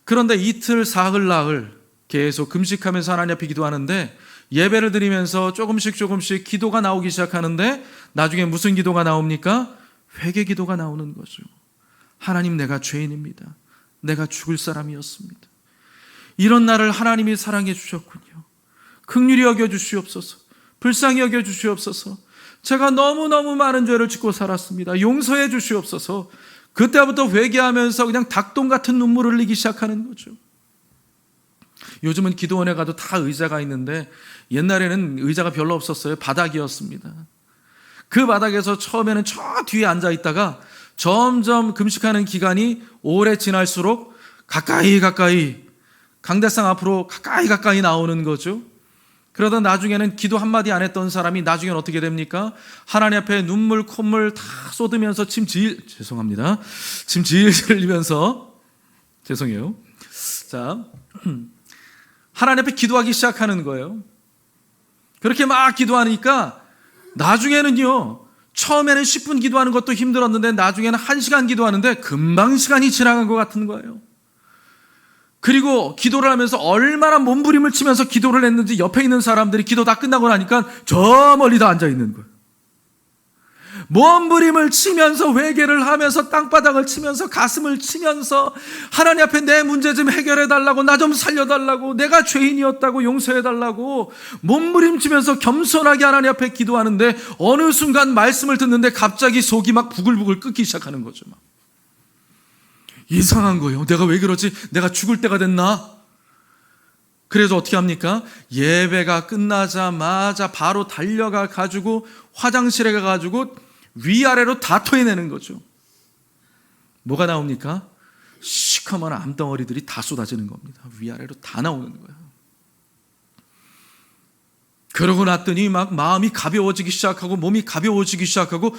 그런데 이틀 사흘 나흘 계속 금식하면서 하나님 앞에 기도하는데 예배를 드리면서 조금씩 기도가 나오기 시작하는데 나중에 무슨 기도가 나옵니까? 회개 기도가 나오는 거죠. 하나님, 내가 죄인입니다. 내가 죽을 사람이었습니다. 이런 나를 하나님이 사랑해 주셨군요. 긍휼히 여겨 주시옵소서. 불쌍히 여겨 주시옵소서. 제가 너무너무 많은 죄를 짓고 살았습니다. 용서해 주시옵소서. 그때부터 회개하면서 그냥 닭똥 같은 눈물을 흘리기 시작하는 거죠. 요즘은 기도원에 가도 다 의자가 있는데 옛날에는 의자가 별로 없었어요. 바닥이었습니다. 그 바닥에서 처음에는 저 뒤에 앉아 있다가 점점 금식하는 기간이 오래 지날수록 가까이 강대상 앞으로 가까이 나오는 거죠. 그러다 나중에는 기도 한마디 안 했던 사람이 나중에는 어떻게 됩니까? 하나님 앞에 눈물 콧물 다 쏟으면서 침 질질 흘리면서 죄송해요. 자, 하나님 앞에 기도하기 시작하는 거예요. 그렇게 막 기도하니까 나중에는요, 처음에는 10분 기도하는 것도 힘들었는데 나중에는 1시간 기도하는데 금방 시간이 지나간 것 같은 거예요. 그리고 기도를 하면서 얼마나 몸부림을 치면서 기도를 했는지 옆에 있는 사람들이 기도 다 끝나고 나니까 저 멀리 다 앉아 있는 거예요. 몸부림을 치면서 회개를 하면서 땅바닥을 치면서 가슴을 치면서 하나님 앞에 내 문제 좀 해결해 달라고, 나 좀 살려 달라고, 내가 죄인이었다고 용서해 달라고 몸부림치면서 겸손하게 하나님 앞에 기도하는데 어느 순간 말씀을 듣는데 갑자기 속이 막 부글부글 끓기 시작하는 거죠. 막. 이상한 거예요. 내가 왜 그러지? 내가 죽을 때가 됐나? 그래서 어떻게 합니까? 예배가 끝나자마자 바로 달려가 가지고 화장실에 가가지고 위아래로 다 토해내는 거죠. 뭐가 나옵니까? 시커먼 암덩어리들이 다 쏟아지는 겁니다. 위아래로 다 나오는 거예요. 그러고 났더니 막 마음이 가벼워지기 시작하고 몸이 가벼워지기 시작하고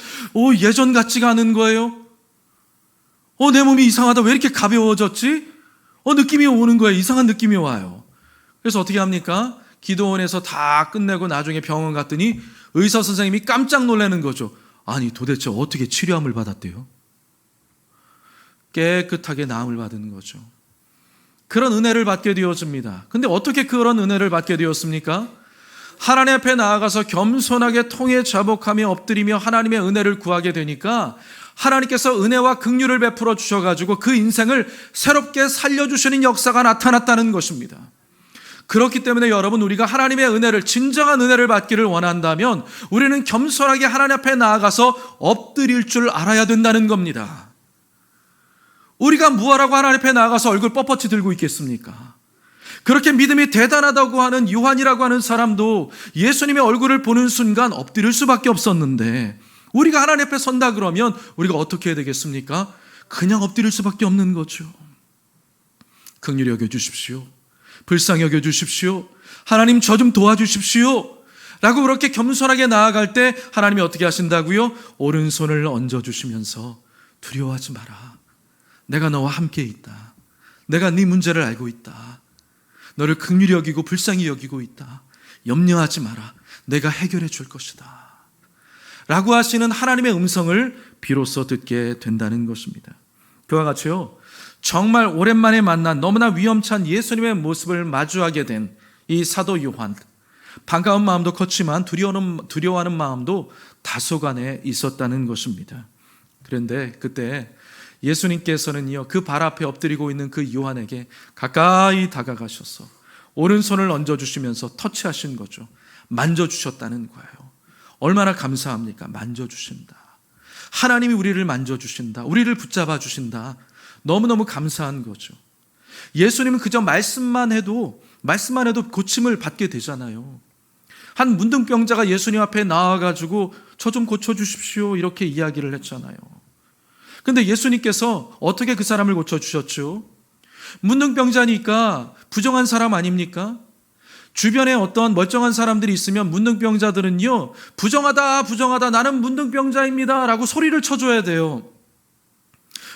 예전 같지가 않은 거예요. 내 몸이 이상하다. 왜 이렇게 가벼워졌지? 느낌이 오는 거예요. 이상한 느낌이 와요. 그래서 어떻게 합니까? 기도원에서 다 끝내고 나중에 병원 갔더니 의사 선생님이 깜짝 놀라는 거죠. 아니 도대체 어떻게 치료함을 받았대요? 깨끗하게 나음을 받은 거죠. 그런 은혜를 받게 되었습니다. 근데 어떻게 그런 은혜를 받게 되었습니까? 하나님 앞에 나아가서 겸손하게 통해 자복하며 엎드리며 하나님의 은혜를 구하게 되니까 하나님께서 은혜와 긍휼을 베풀어 주셔가지고 그 인생을 새롭게 살려주시는 역사가 나타났다는 것입니다. 그렇기 때문에 여러분, 우리가 하나님의 은혜를, 진정한 은혜를 받기를 원한다면 우리는 겸손하게 하나님 앞에 나아가서 엎드릴 줄 알아야 된다는 겁니다. 우리가 무엇하라고 하나님 앞에 나아가서 얼굴 뻣뻣이 들고 있겠습니까? 그렇게 믿음이 대단하다고 하는 요한이라고 하는 사람도 예수님의 얼굴을 보는 순간 엎드릴 수밖에 없었는데, 우리가 하나님 앞에 선다 그러면 우리가 어떻게 해야 되겠습니까? 그냥 엎드릴 수밖에 없는 거죠. 긍휼히 여겨주십시오. 불쌍히 여겨주십시오. 하나님 저 좀 도와주십시오. 라고 그렇게 겸손하게 나아갈 때 하나님이 어떻게 하신다고요? 오른손을 얹어주시면서 두려워하지 마라. 내가 너와 함께 있다. 내가 네 문제를 알고 있다. 너를 긍휼히 여기고 불쌍히 여기고 있다. 염려하지 마라. 내가 해결해 줄 것이다. 라고 하시는 하나님의 음성을 비로소 듣게 된다는 것입니다. 그와 같이요, 정말 오랜만에 만난 너무나 위험찬 예수님의 모습을 마주하게 된 이 사도 요한, 반가운 마음도 컸지만 두려워하는 마음도 다소간에 있었다는 것입니다. 그런데 그때 예수님께서는요, 그 발 앞에 엎드리고 있는 그 요한에게 가까이 다가가셔서 오른손을 얹어주시면서 터치하신 거죠. 만져주셨다는 거예요. 얼마나 감사합니까? 만져주신다. 하나님이 우리를 만져주신다. 우리를 붙잡아 주신다. 너무너무 감사한 거죠. 예수님은 그저 말씀만 해도 고침을 받게 되잖아요. 한 문둥병자가 예수님 앞에 나와가지고 저 좀 고쳐주십시오 이렇게 이야기를 했잖아요. 근데 예수님께서 어떻게 그 사람을 고쳐주셨죠? 문둥병자니까 부정한 사람 아닙니까? 주변에 어떤 멀쩡한 사람들이 있으면 문둥병자들은요, 부정하다 나는 문둥병자입니다 라고 소리를 쳐줘야 돼요.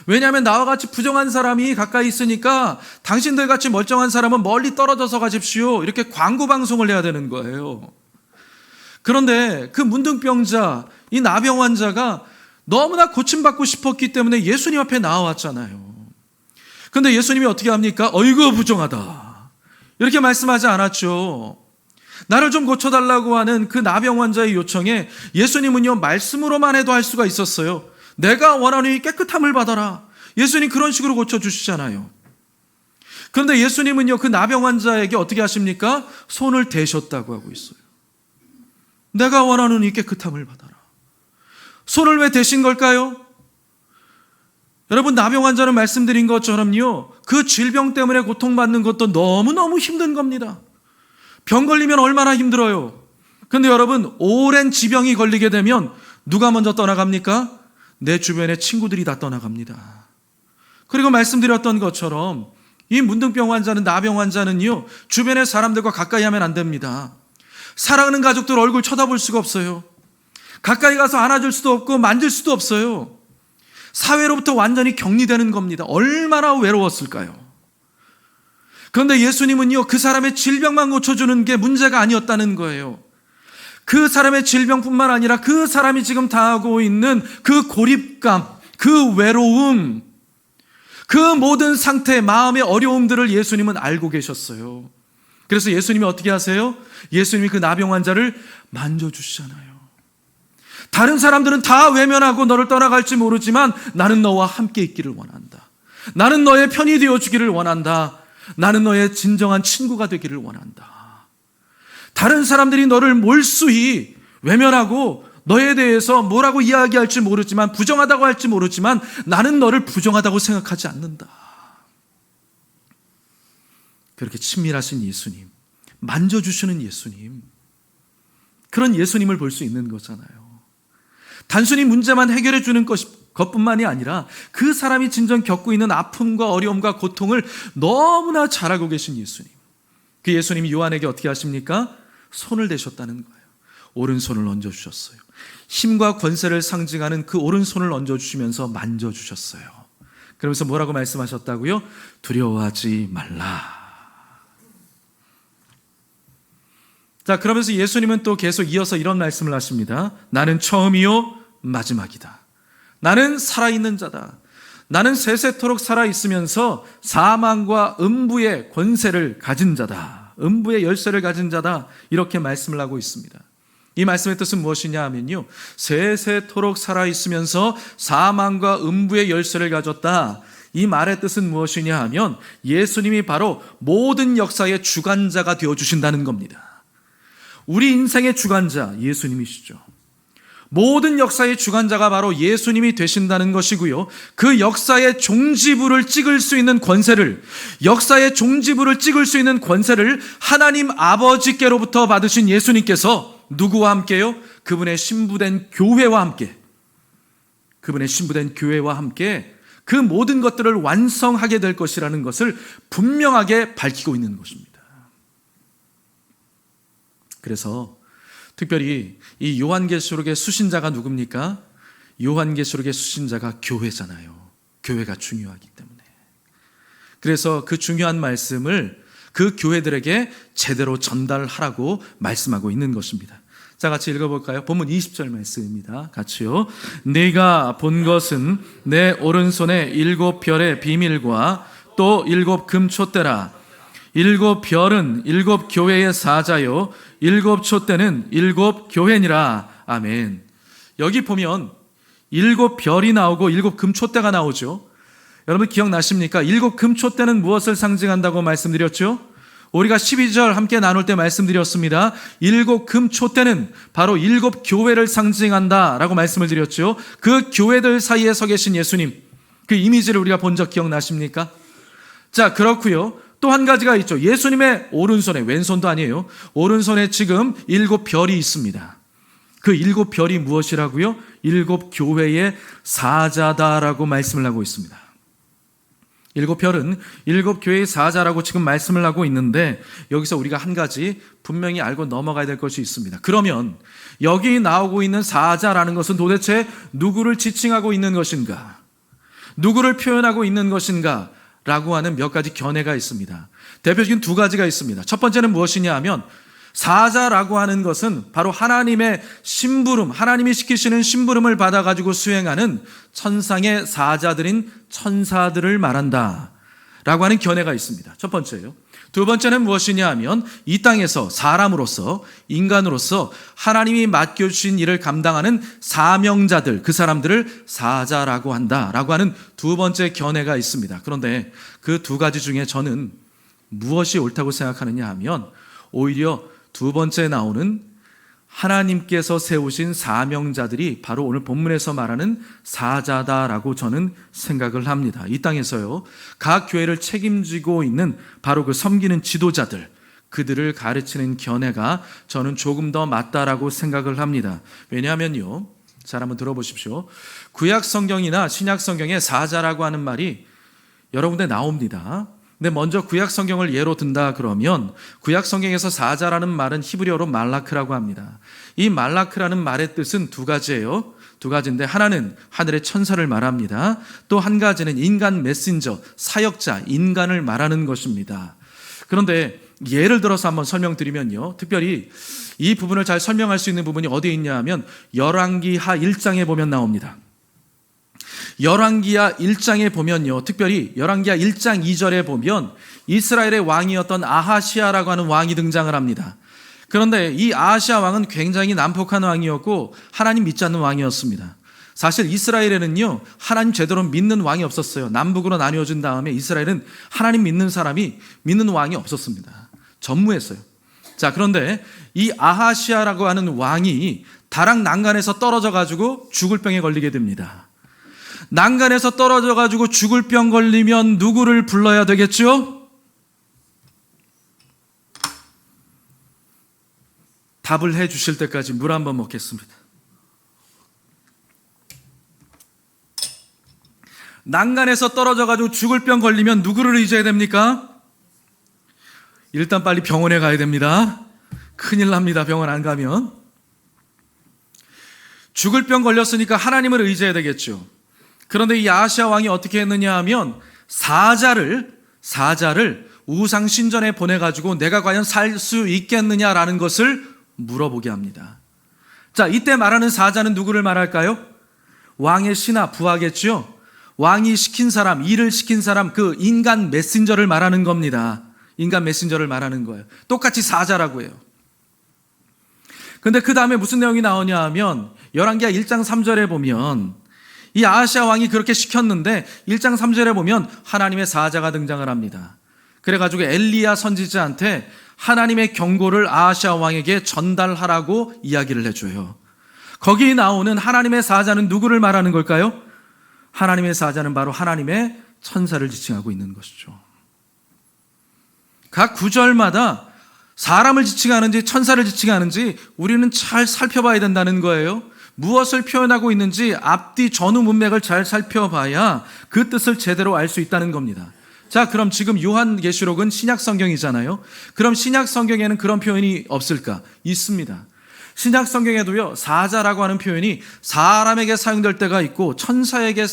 왜냐하면 나와 같이 부정한 사람이 가까이 있으니까 당신들 같이 멀쩡한 사람은 멀리 떨어져서 가십시오 이렇게 광고 방송을 해야 되는 거예요. 그런데 그 문둥병자, 이 나병 환자가 너무나 고침받고 싶었기 때문에 예수님 앞에 나와왔잖아요. 그런데 예수님이 어떻게 합니까? 어이구 부정하다 이렇게 말씀하지 않았죠. 나를 좀 고쳐달라고 하는 그 나병 환자의 요청에 예수님은요, 말씀으로만 해도 할 수가 있었어요. 내가 원하노니 깨끗함을 받아라. 예수님 그런 식으로 고쳐주시잖아요. 그런데 예수님은요, 그 나병 환자에게 어떻게 하십니까? 손을 대셨다고 하고 있어요. 내가 원하노니 깨끗함을 받아라. 손을 왜 대신 걸까요? 여러분, 나병 환자는 말씀드린 것처럼요, 그 질병 때문에 고통받는 것도 너무너무 힘든 겁니다. 병 걸리면 얼마나 힘들어요. 그런데 여러분, 오랜 지병이 걸리게 되면 누가 먼저 떠나갑니까? 내 주변의 친구들이 다 떠나갑니다. 그리고 말씀드렸던 것처럼 이 문둥병 환자는, 나병 환자는요, 주변의 사람들과 가까이 하면 안 됩니다. 사랑하는 가족들 얼굴 쳐다볼 수가 없어요. 가까이 가서 안아줄 수도 없고 만질 수도 없어요. 사회로부터 완전히 격리되는 겁니다. 얼마나 외로웠을까요? 그런데 예수님은요, 그 사람의 질병만 고쳐주는 게 문제가 아니었다는 거예요. 그 사람의 질병뿐만 아니라 그 사람이 지금 당하고 있는 그 고립감, 그 외로움, 그 모든 상태, 마음의 어려움들을 예수님은 알고 계셨어요. 그래서 예수님이 어떻게 하세요? 예수님이 그 나병 환자를 만져주시잖아요. 다른 사람들은 다 외면하고 너를 떠나갈지 모르지만 나는 너와 함께 있기를 원한다. 나는 너의 편이 되어주기를 원한다. 나는 너의 진정한 친구가 되기를 원한다. 다른 사람들이 너를 몰수히 외면하고 너에 대해서 뭐라고 이야기할지 모르지만, 부정하다고 할지 모르지만 나는 너를 부정하다고 생각하지 않는다. 그렇게 친밀하신 예수님, 만져주시는 예수님, 그런 예수님을 볼 수 있는 거잖아요. 단순히 문제만 해결해 주는 것뿐만이 아니라 그 사람이 진정 겪고 있는 아픔과 어려움과 고통을 너무나 잘 알고 계신 예수님. 그 예수님이 요한에게 어떻게 하십니까? 손을 대셨다는 거예요. 오른손을 얹어주셨어요. 힘과 권세를 상징하는 그 오른손을 얹어주시면서 만져주셨어요. 그러면서 뭐라고 말씀하셨다고요? 두려워하지 말라. 자, 그러면서 예수님은 또 계속 이어서 이런 말씀을 하십니다. 나는 처음이요 마지막이다. 나는 살아있는 자다. 나는 세세토록 살아있으면서 사망과 음부의 권세를 가진 자다. 음부의 열쇠를 가진 자다. 이렇게 말씀을 하고 있습니다. 이 말씀의 뜻은 무엇이냐 하면요, 세세토록 살아있으면서 사망과 음부의 열쇠를 가졌다. 이 말의 뜻은 무엇이냐 하면 예수님이 바로 모든 역사의 주관자가 되어주신다는 겁니다. 우리 인생의 주관자 예수님이시죠. 모든 역사의 주관자가 바로 예수님이 되신다는 것이고요, 그 역사의 종지부를 찍을 수 있는 권세를, 역사의 종지부를 찍을 수 있는 권세를 하나님 아버지께로부터 받으신 예수님께서 누구와 함께요? 그분의 신부된 교회와 함께, 그분의 신부된 교회와 함께 그 모든 것들을 완성하게 될 것이라는 것을 분명하게 밝히고 있는 것입니다. 그래서 특별히 이 요한계시록의 수신자가 누굽니까? 요한계시록의 수신자가 교회잖아요. 교회가 중요하기 때문에. 그래서 그 중요한 말씀을 그 교회들에게 제대로 전달하라고 말씀하고 있는 것입니다. 자, 같이 읽어볼까요? 본문 20절 말씀입니다. 같이요. 네가 본 것은 내 오른손에 7 별의 비밀과 또 7 금촛대라. 7 별은 7 교회의 사자요, 7 촛대는 7 교회니라. 아멘. 여기 보면 7 별이 나오고 7 금촛대가 나오죠. 여러분 기억나십니까? 7 금촛대는 무엇을 상징한다고 말씀드렸죠? 우리가 12절 함께 나눌 때 말씀드렸습니다. 7 금촛대는 바로 7 교회를 상징한다 라고 말씀을 드렸죠. 그 교회들 사이에 서 계신 예수님, 그 이미지를 우리가 본 적 기억나십니까? 자, 그렇고요. 또 한 가지가 있죠. 예수님의 오른손에, 왼손도 아니에요, 오른손에 지금 7 별이 있습니다. 그 7 별이 무엇이라고요? 7 교회의 사자다라고 말씀을 하고 있습니다. 7 별은 7 교회의 사자라고 지금 말씀을 하고 있는데, 여기서 우리가 한 가지 분명히 알고 넘어가야 될 것이 있습니다. 그러면 여기 나오고 있는 사자라는 것은 도대체 누구를 지칭하고 있는 것인가? 누구를 표현하고 있는 것인가? 라고 하는 몇 가지 견해가 있습니다. 대표적인 2 가지가 있습니다. 첫 번째는 무엇이냐 하면, 사자라고 하는 것은 바로 하나님의 심부름, 하나님이 시키시는 심부름을 받아가지고 수행하는 천상의 사자들인 천사들을 말한다 라고 하는 견해가 있습니다. 첫 번째예요. 2 번째는 무엇이냐 하면, 이 땅에서 사람으로서, 인간으로서 하나님이 맡겨주신 일을 감당하는 사명자들, 그 사람들을 사자라고 한다라고 하는 2 번째 견해가 있습니다. 그런데 그 2 가지 중에 저는 무엇이 옳다고 생각하느냐 하면, 오히려 2 번째 나오는 하나님께서 세우신 사명자들이 바로 오늘 본문에서 말하는 사자다라고 저는 생각을 합니다. 이 땅에서요, 각 교회를 책임지고 있는 바로 그 섬기는 지도자들, 그들을 가르치는 견해가 저는 조금 더 맞다라고 생각을 합니다. 왜냐하면요, 잘 한번 들어보십시오. 구약 성경이나 신약 성경에 사자라고 하는 말이 여러 군데 나옵니다. 근데 먼저 구약 성경을 예로 든다 그러면, 구약 성경에서 사자라는 말은 히브리어로 말라크라고 합니다. 이 말라크라는 말의 뜻은 2 가지예요. 2 가지인데, 하나는 하늘의 천사를 말합니다. 또 한 가지는 인간 메신저, 사역자, 인간을 말하는 것입니다. 그런데 예를 들어서 한번 설명드리면요, 특별히 이 부분을 잘 설명할 수 있는 부분이 어디에 있냐 하면 열왕기하 1장에 보면 나옵니다. 열왕기하 1장에 보면요, 특별히 열왕기하 1장 2절에 보면 이스라엘의 왕이었던 아하시아라고 하는 왕이 등장을 합니다. 그런데 이 아하시아 왕은 굉장히 난폭한 왕이었고 하나님 믿지 않는 왕이었습니다. 사실 이스라엘에는요, 하나님 제대로 믿는 왕이 없었어요. 남북으로 나뉘어진 다음에 이스라엘은 하나님 믿는 사람이, 믿는 왕이 없었습니다. 전무했어요. 자, 그런데 이 아하시아라고 하는 왕이 다락 난간에서 떨어져 가지고 죽을 병에 걸리게 됩니다. 난간에서 떨어져 가지고 죽을 병 걸리면 누구를 불러야 되겠죠? 답을 해 주실 때까지 물 한번 먹겠습니다. 난간에서 떨어져 가지고 죽을 병 걸리면 누구를 의지해야 됩니까? 일단 빨리 병원에 가야 됩니다. 큰일 납니다. 병원 안 가면. 죽을 병 걸렸으니까 하나님을 의지해야 되겠죠. 그런데 이 아하시아 왕이 어떻게 했느냐 하면 사자를 우상 신전에 보내가지고 내가 과연 살 수 있겠느냐라는 것을 물어보게 합니다. 자, 이때 말하는 사자는 누구를 말할까요? 왕의 신하 부하겠죠. 왕이 시킨 사람, 일을 시킨 사람, 그 인간 메신저를 말하는 겁니다. 인간 메신저를 말하는 거예요. 똑같이 사자라고 해요. 근데 그 다음에 무슨 내용이 나오냐 하면 열왕기하 1장 3절에 보면 이 아하시아 왕이 그렇게 시켰는데 1장 3절에 보면 하나님의 사자가 등장을 합니다. 그래가지고 엘리야 선지자한테 하나님의 경고를 아하시아 왕에게 전달하라고 이야기를 해줘요. 거기 나오는 하나님의 사자는 누구를 말하는 걸까요? 하나님의 사자는 바로 하나님의 천사를 지칭하고 있는 것이죠. 각 구절마다 사람을 지칭하는지 천사를 지칭하는지 우리는 잘 살펴봐야 된다는 거예요. 무엇을 표현하고 있는지 앞뒤 전후 문맥을 잘 살펴봐야 그 뜻을 제대로 알 수 있다는 겁니다. 자, 그럼 지금 요한계시록은 신약 성경이잖아요. 그럼 신약 성경에는 그런 표현이 없을까? 있습니다. 신약 성경에도요, 사자라고 하는 표현이 사람에게 사용될 때가 있고 천사에게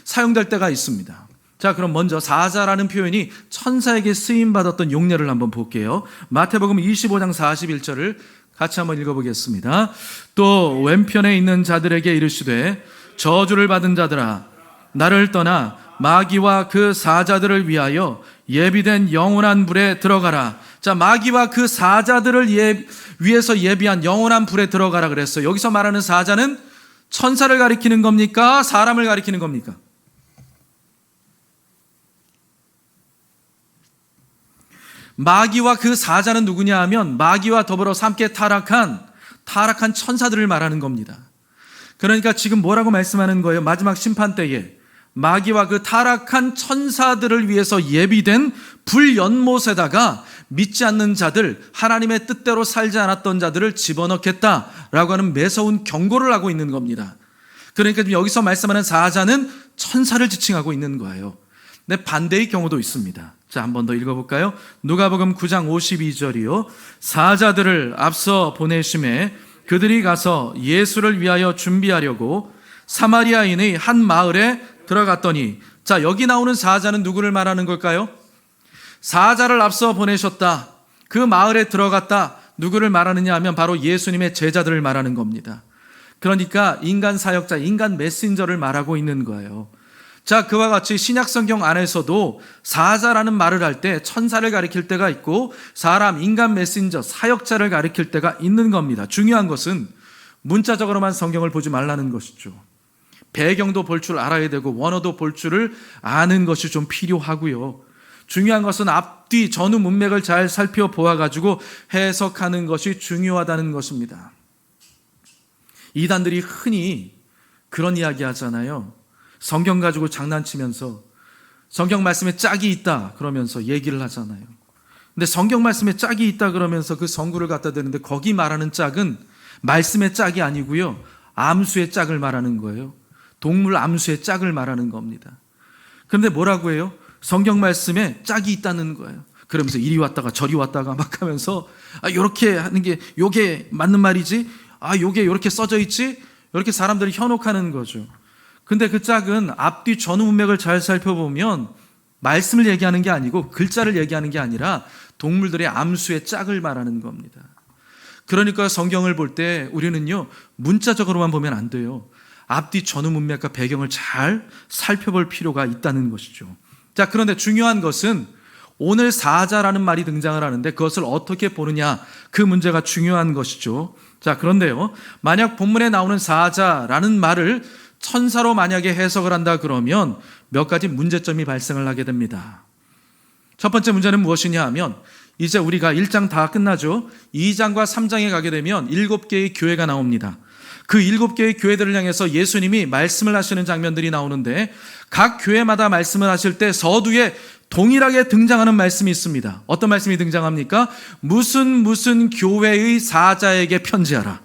사용될 때가 있습니다. 자, 그럼 먼저 사자라는 표현이 천사에게 쓰임 받았던 용례를 한번 볼게요. 마태복음 25장 41절을 같이 한번 읽어보겠습니다. 또 왼편에 있는 자들에게 이르시되 저주를 받은 자들아 나를 떠나 마귀와 그 사자들을 위하여 예비된 영원한 불에 들어가라. 자, 마귀와 그 사자들을 위해서 예비한 영원한 불에 들어가라 그랬어요. 여기서 말하는 사자는 천사를 가리키는 겁니까? 사람을 가리키는 겁니까? 마귀와 그 사자는 누구냐 하면 마귀와 더불어 함께 타락한 천사들을 말하는 겁니다. 그러니까 지금 뭐라고 말씀하는 거예요? 마지막 심판 때에 마귀와 그 타락한 천사들을 위해서 예비된 불연못에다가 믿지 않는 자들, 하나님의 뜻대로 살지 않았던 자들을 집어넣겠다라고 하는 매서운 경고를 하고 있는 겁니다. 그러니까 지금 여기서 말씀하는 사자는 천사를 지칭하고 있는 거예요. 근데 반대의 경우도 있습니다. 자, 한 번 더 읽어볼까요? 누가복음 9장 52절이요. 사자들을 앞서 보내심에 그들이 가서 예수를 위하여 준비하려고 사마리아인의 한 마을에 들어갔더니, 자, 여기 나오는 사자는 누구를 말하는 걸까요? 사자를 앞서 보내셨다. 그 마을에 들어갔다. 누구를 말하느냐 하면 바로 예수님의 제자들을 말하는 겁니다. 그러니까 인간 사역자, 인간 메신저를 말하고 있는 거예요. 자, 그와 같이 신약 성경 안에서도 사자라는 말을 할 때 천사를 가리킬 때가 있고 사람, 인간 메신저, 사역자를 가리킬 때가 있는 겁니다. 중요한 것은 문자적으로만 성경을 보지 말라는 것이죠. 배경도 볼 줄 알아야 되고 원어도 볼 줄을 아는 것이 좀 필요하고요. 중요한 것은 앞뒤 전후 문맥을 잘 살펴보아가지고 해석하는 것이 중요하다는 것입니다. 이단들이 흔히 그런 이야기 하잖아요. 성경 가지고 장난치면서 성경 말씀에 짝이 있다 그러면서 얘기를 하잖아요. 근데 성경 말씀에 짝이 있다 그러면서 그 성구를 갖다 대는데 거기 말하는 짝은 말씀의 짝이 아니고요. 암수의 짝을 말하는 거예요. 동물 암수의 짝을 말하는 겁니다. 그런데 뭐라고 해요? 성경 말씀에 짝이 있다는 거예요. 그러면서 이리 왔다가 저리 왔다가 막 하면서 요렇게 하는 게 요게 맞는 말이지? 요게 요렇게 써져 있지? 이렇게 사람들이 현혹하는 거죠. 근데 그 짝은 앞뒤 전후 문맥을 잘 살펴보면 말씀을 얘기하는 게 아니고 글자를 얘기하는 게 아니라 동물들의 암수의 짝을 말하는 겁니다. 그러니까 성경을 볼 때 우리는요, 문자적으로만 보면 안 돼요. 앞뒤 전후 문맥과 배경을 잘 살펴볼 필요가 있다는 것이죠. 자, 그런데 중요한 것은 오늘 사자라는 말이 등장을 하는데 그것을 어떻게 보느냐, 그 문제가 중요한 것이죠. 자, 그런데요, 만약 본문에 나오는 사자라는 말을 천사로 만약에 해석을 한다 그러면 몇 가지 문제점이 발생을 하게 됩니다. 첫 번째 문제는 무엇이냐 하면 이제 우리가 1장 다 끝나죠. 2장과 3장에 가게 되면 7개의 교회가 나옵니다. 그 7개의 교회들을 향해서 예수님이 말씀을 하시는 장면들이 나오는데 각 교회마다 말씀을 하실 때 서두에 동일하게 등장하는 말씀이 있습니다. 어떤 말씀이 등장합니까? 무슨 교회의 사자에게 편지하라.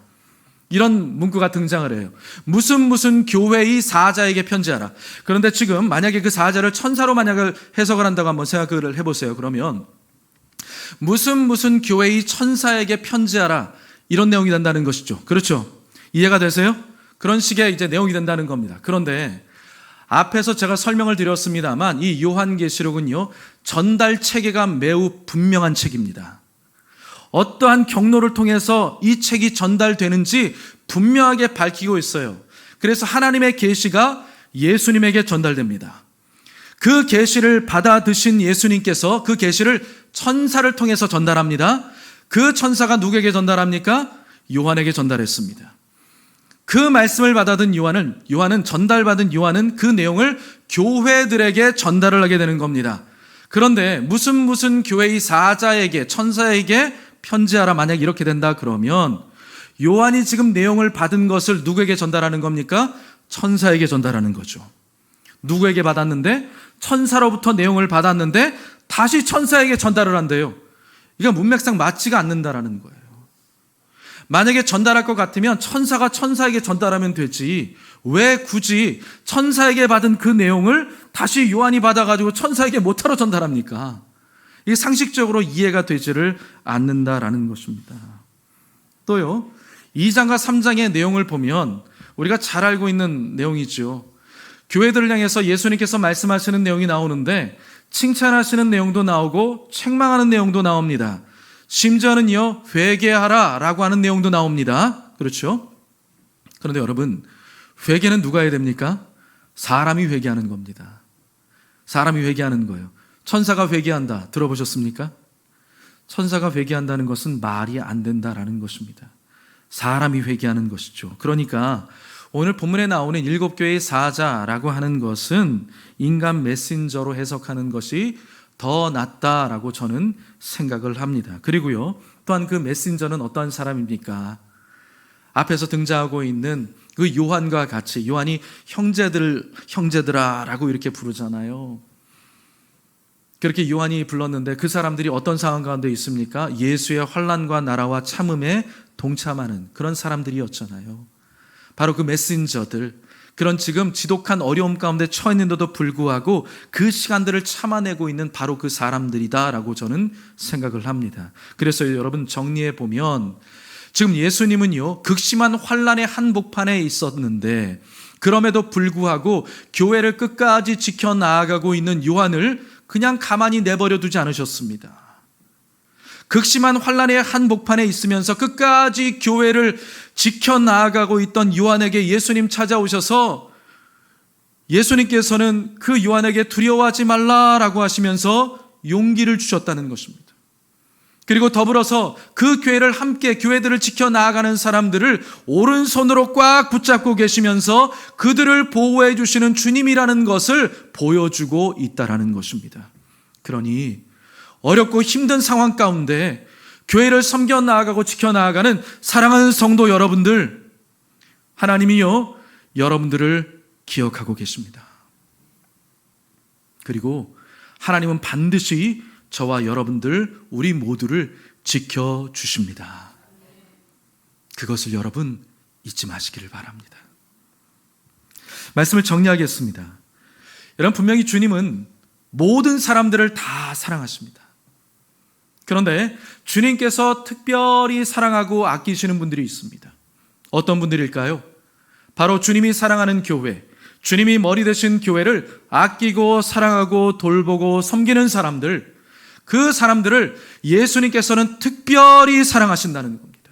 이런 문구가 등장을 해요. 무슨 교회의 사자에게 편지하라. 그런데 지금 만약에 그 사자를 천사로 만약에 해석을 한다고 한번 생각을 해보세요. 그러면 무슨 교회의 천사에게 편지하라, 이런 내용이 된다는 것이죠. 그렇죠? 이해가 되세요? 그런 식의 이제 내용이 된다는 겁니다. 그런데 앞에서 제가 설명을 드렸습니다만 이 요한계시록은요, 전달 체계가 매우 분명한 책입니다. 어떠한 경로를 통해서 이 책이 전달되는지 분명하게 밝히고 있어요. 그래서 하나님의 계시가 예수님에게 전달됩니다. 그 계시를 받아 드신 예수님께서 그 계시를 천사를 통해서 전달합니다. 그 천사가 누구에게 전달합니까? 요한에게 전달했습니다. 그 말씀을 받아든 요한은 전달받은 요한은 그 내용을 교회들에게 전달을 하게 되는 겁니다. 그런데 무슨 교회의 사자에게, 천사에게 편지하라, 만약 이렇게 된다 그러면 요한이 지금 내용을 받은 것을 누구에게 전달하는 겁니까? 천사에게 전달하는 거죠. 누구에게 받았는데? 천사로부터 내용을 받았는데 다시 천사에게 전달을 한대요. 이게 문맥상 맞지가 않는다라는 거예요. 만약에 전달할 것 같으면 천사가 천사에게 전달하면 되지, 왜 굳이 천사에게 받은 그 내용을 다시 요한이 받아가지고 천사에게 못하러 전달합니까? 이게 상식적으로 이해가 되지를 않는다라는 것입니다. 또요, 2장과 3장의 내용을 보면 우리가 잘 알고 있는 내용이죠. 교회들을 향해서 예수님께서 말씀하시는 내용이 나오는데 칭찬하시는 내용도 나오고 책망하는 내용도 나옵니다. 심지어는요, 회개하라 라고 하는 내용도 나옵니다. 그렇죠? 그런데 여러분, 회개는 누가 해야 됩니까? 사람이 회개하는 겁니다. 사람이 회개하는 거예요. 천사가 회개한다 들어보셨습니까? 천사가 회개한다는 것은 말이 안 된다라는 것입니다. 사람이 회개하는 것이죠. 그러니까 오늘 본문에 나오는 7교회의 사자라고 하는 것은 인간 메신저로 해석하는 것이 더 낫다라고 저는 생각을 합니다. 그리고요, 또한 그 메신저는 어떤 사람입니까? 앞에서 등장하고 있는 그 요한과 같이, 요한이 형제들아 라고 이렇게 부르잖아요. 그렇게 요한이 불렀는데 그 사람들이 어떤 상황 가운데 있습니까? 예수의 환난과 나라와 참음에 동참하는 그런 사람들이었잖아요. 바로 그 메신저들, 그런 지금 지독한 어려움 가운데 처해 있는데도 불구하고 그 시간들을 참아내고 있는 바로 그 사람들이다라고 저는 생각을 합니다. 그래서 여러분, 정리해 보면 지금 예수님은요, 극심한 환난의 한복판에 있었는데 그럼에도 불구하고 교회를 끝까지 지켜나가고 있는 요한을 그냥 가만히 내버려 두지 않으셨습니다. 극심한 환난의 한복판에 있으면서 끝까지 교회를 지켜나가고 있던 요한에게 예수님 찾아오셔서 예수님께서는 그 요한에게 두려워하지 말라라고 하시면서 용기를 주셨다는 것입니다. 그리고 더불어서 그 교회를 함께, 교회들을 지켜나가는 사람들을 오른손으로 꽉 붙잡고 계시면서 그들을 보호해 주시는 주님이라는 것을 보여주고 있다라는 것입니다. 그러니 어렵고 힘든 상황 가운데 교회를 섬겨 나아가고 지켜나가는 사랑하는 성도 여러분들, 하나님이요, 여러분들을 기억하고 계십니다. 그리고 하나님은 반드시 저와 여러분들, 우리 모두를 지켜주십니다. 그것을 여러분 잊지 마시기를 바랍니다. 말씀을 정리하겠습니다. 여러분, 분명히 주님은 모든 사람들을 다 사랑하십니다. 그런데 주님께서 특별히 사랑하고 아끼시는 분들이 있습니다. 어떤 분들일까요? 바로 주님이 사랑하는 교회, 주님이 머리 되신 교회를 아끼고 사랑하고 돌보고 섬기는 사람들, 그 사람들을 예수님께서는 특별히 사랑하신다는 겁니다.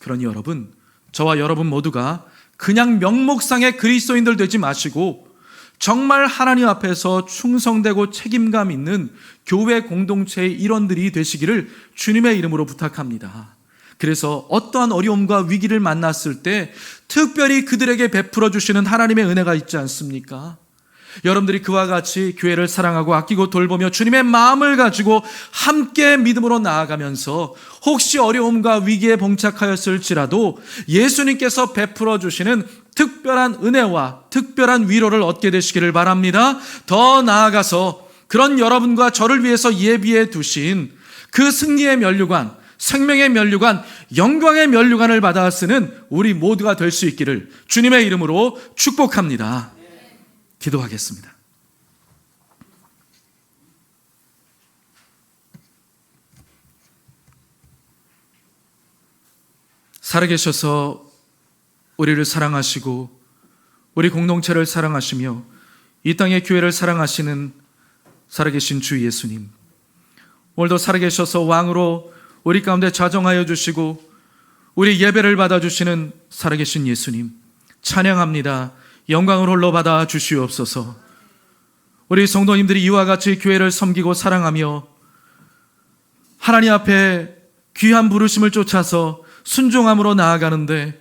그러니 여러분, 저와 여러분 모두가 그냥 명목상의 그리스도인들 되지 마시고 정말 하나님 앞에서 충성되고 책임감 있는 교회 공동체의 일원들이 되시기를 주님의 이름으로 부탁합니다. 그래서 어떠한 어려움과 위기를 만났을 때 특별히 그들에게 베풀어 주시는 하나님의 은혜가 있지 않습니까? 여러분들이 그와 같이 교회를 사랑하고 아끼고 돌보며 주님의 마음을 가지고 함께 믿음으로 나아가면서 혹시 어려움과 위기에 봉착하였을지라도 예수님께서 베풀어 주시는 특별한 은혜와 특별한 위로를 얻게 되시기를 바랍니다. 더 나아가서 그런 여러분과 저를 위해서 예비해 두신 그 승리의 면류관, 생명의 면류관, 영광의 면류관을 받아 쓰는 우리 모두가 될 수 있기를 주님의 이름으로 축복합니다. 기도하겠습니다. 살아계셔서 우리를 사랑하시고 우리 공동체를 사랑하시며 이 땅의 교회를 사랑하시는 살아계신 주 예수님, 오늘도 살아계셔서 왕으로 우리 가운데 자정하여 주시고 우리 예배를 받아주시는 살아계신 예수님 찬양합니다. 영광을 홀로 받아 주시옵소서. 우리 성도님들이 이와 같이 교회를 섬기고 사랑하며 하나님 앞에 귀한 부르심을 쫓아서 순종함으로 나아가는데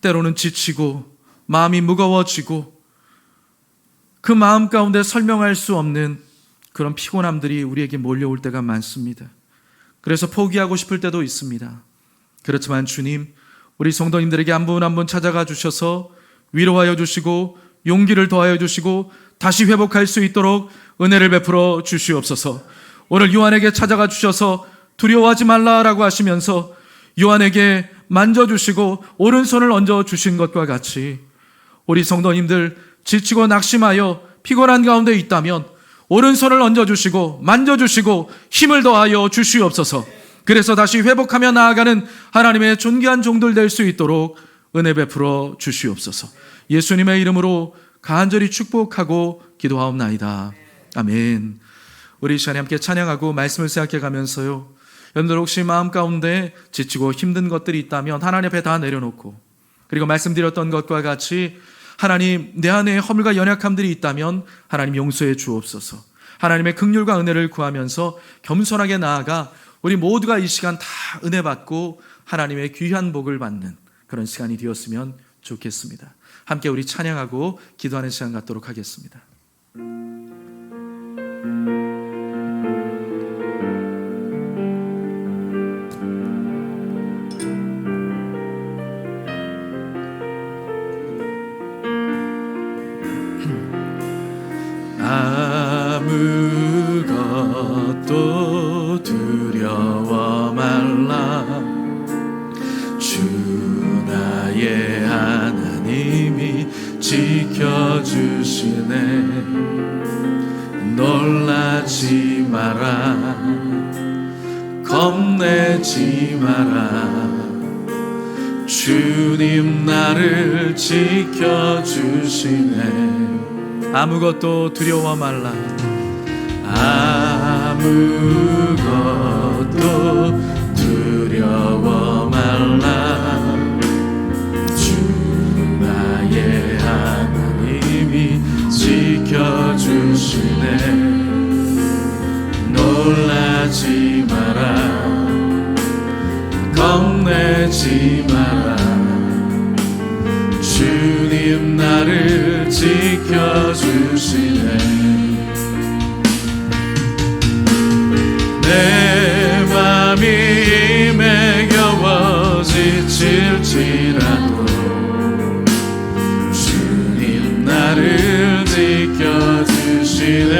때로는 지치고 마음이 무거워지고 그 마음 가운데 설명할 수 없는 그런 피곤함들이 우리에게 몰려올 때가 많습니다. 그래서 포기하고 싶을 때도 있습니다. 그렇지만 주님, 우리 성도님들에게 한 분 한 분 찾아가 주셔서 위로하여 주시고 용기를 더하여 주시고 다시 회복할 수 있도록 은혜를 베풀어 주시옵소서. 오늘 요한에게 찾아가 주셔서 두려워하지 말라라고 하시면서 요한에게 만져주시고 오른손을 얹어 주신 것과 같이 우리 성도님들 지치고 낙심하여 피곤한 가운데 있다면 오른손을 얹어주시고 만져주시고 힘을 더하여 주시옵소서. 그래서 다시 회복하며 나아가는 하나님의 존귀한 종들 될 수 있도록 은혜 베풀어 주시옵소서. 예수님의 이름으로 간절히 축복하고 기도하옵나이다. 아멘. 우리 이 시간에 함께 찬양하고 말씀을 생각해 가면서요, 여러분들 혹시 마음 가운데 지치고 힘든 것들이 있다면 하나님 앞에 다 내려놓고, 그리고 말씀드렸던 것과 같이 하나님, 내 안에 허물과 연약함들이 있다면 하나님 용서해 주옵소서. 하나님의 긍휼과 은혜를 구하면서 겸손하게 나아가 우리 모두가 이 시간 다 은혜 받고 하나님의 귀한 복을 받는 그런 시간이 되었으면 좋겠습니다. 함께 우리 찬양하고 기도하는 시간 갖도록 하겠습니다. 아무것도 두려워 말라. 주 나의 하나님이 지켜주시네. 놀라지 마라, 겁내지 마라. 주님 나를 지켜주시네. 아무것도 두려워 말라. 아무것도 두려워 말라. 주 나의 하나님이 지켜주시네. 놀라지 마라, 겁내지 마라. 주님 나를 지켜주시네. 내 맘이 힘에 겨워 지칠지라도 주님 나를 지켜주시네.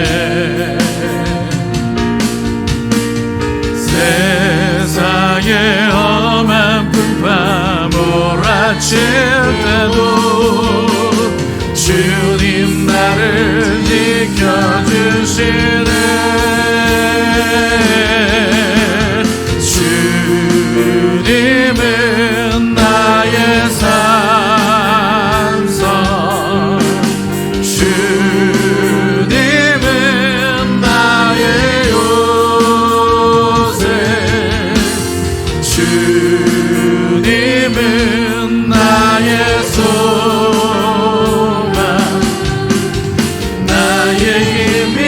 세상에 험한 풍파 몰아칠 때도 주님 나를 지켜주시네. 주님은 나의 산성, 주님은 나의 요새, 주님은 나의 소망, 나의 힘이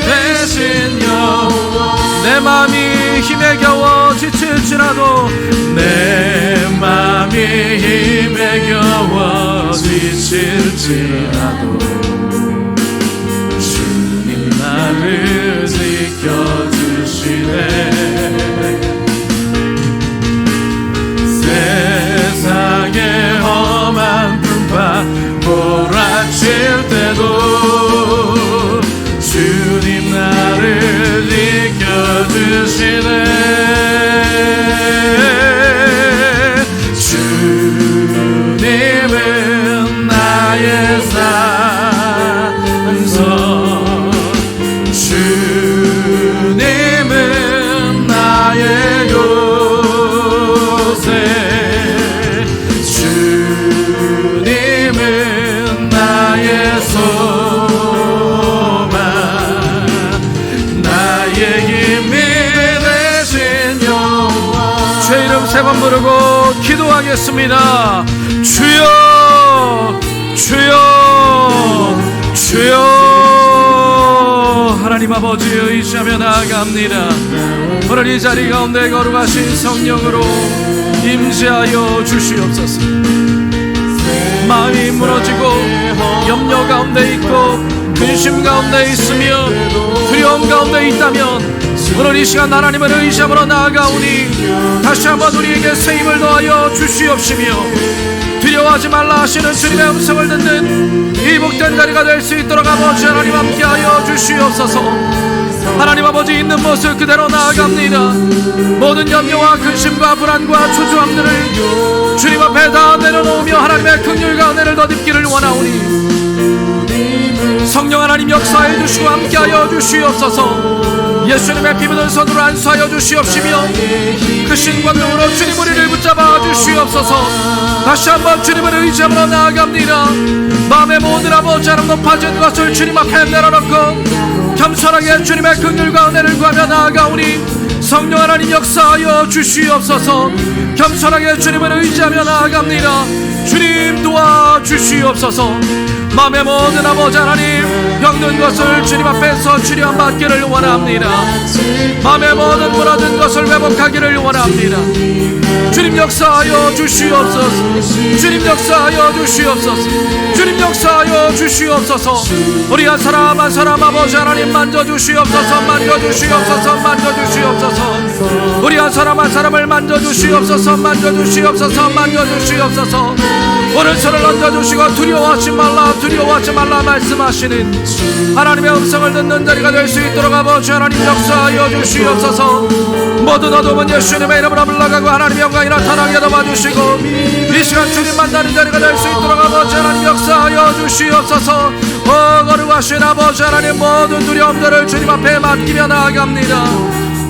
되신 여호와. 내 마음이 힘에 겨워 지칠지라도, 내 마음이 힘에 겨워 지칠지라도 주님 나를 지켜주시네. 세상에 험한 풍파 몰아칠 때도 주님 나를 지켜주시네. 주님은 나의 산성, 주님은 세 번 부르고 기도하겠습니다. 주여, 주여, 주여. 하나님 아버지 의지하며 나아갑니다. 오늘 이 자리 가운데 거룩하신 성령으로 임재하여 주시옵소서. 마음이 무너지고 염려 가운데 있고 근심 가운데 있으며 두려움 가운데 있다면 오늘 이 시간 하나님을 의지함으로 나아가오니 다시 한번 우리에게 새 힘을 더하여 주시옵시며 두려워하지 말라 하시는 주님의 음성을 듣는 이 복된 자리가 될 수 있도록 아버지 하나님 함께하여 주시옵소서. 하나님 아버지 있는 모습 그대로 나아갑니다. 모든 염려와 근심과 불안과 초조함들을 주님 앞에 다 내려놓으며 하나님의 긍휼과 은혜를 덧입기를 원하오니 성령 하나님 역사해 주시고 함께하여 주시옵소서. 예수님의 피 묻은 손으로 안수하여 주시옵시며 크신 권능으로 주님 우리를 붙잡아 주시옵소서. 다시 한번 주님을 의지함으로 나아갑니다. 마음의 모든 아버지 하나님 높아진 것을 주님 앞에 내려놓고 겸손하게 주님의 긍휼과 은혜를 구하며 나아가오니 성령 하나님 역사하여 주시옵소서. 겸손하게 주님을 의지하며 나아갑니다. 주님 도와주시옵소서. 마음의 모든 아버지 하나님 병든 것을 주님 앞에서 치료받기를 원합니다. 마음의 모든 무너진 것을 회복하기를 원합니다. 주님 역사하여 주시옵소서. 주님 역사하여 주시옵소서. 주님 역사하여 주시옵소서. 우리 한 사람 한 사람 아버지 하나님 만져주시옵소서. 만져주시옵소서. 만져주시옵소서. 우리 한 사람 한 사람을 만져주시옵소서. 만져주시옵소서. 만져주시옵소서. 오른손을 얹어주시고 두려워하지 말라 두려워하지 말라 말씀하시는 하나님의 음성을 듣는 자리가 될 수 있도록 아버지 하나님 역사하여 주시옵소서. 모든 어둠은 예수님의 이름으로 물러가고 하나님의 영광이 나타나게 도와주시고 이 시간 주님 만나는 자리가 될 수 있도록 아버지 하나님 역사하여 주시옵소서. 거룩하신 아버지 하나님 모든 두려움들을 주님 앞에 맡기며 나아갑니다.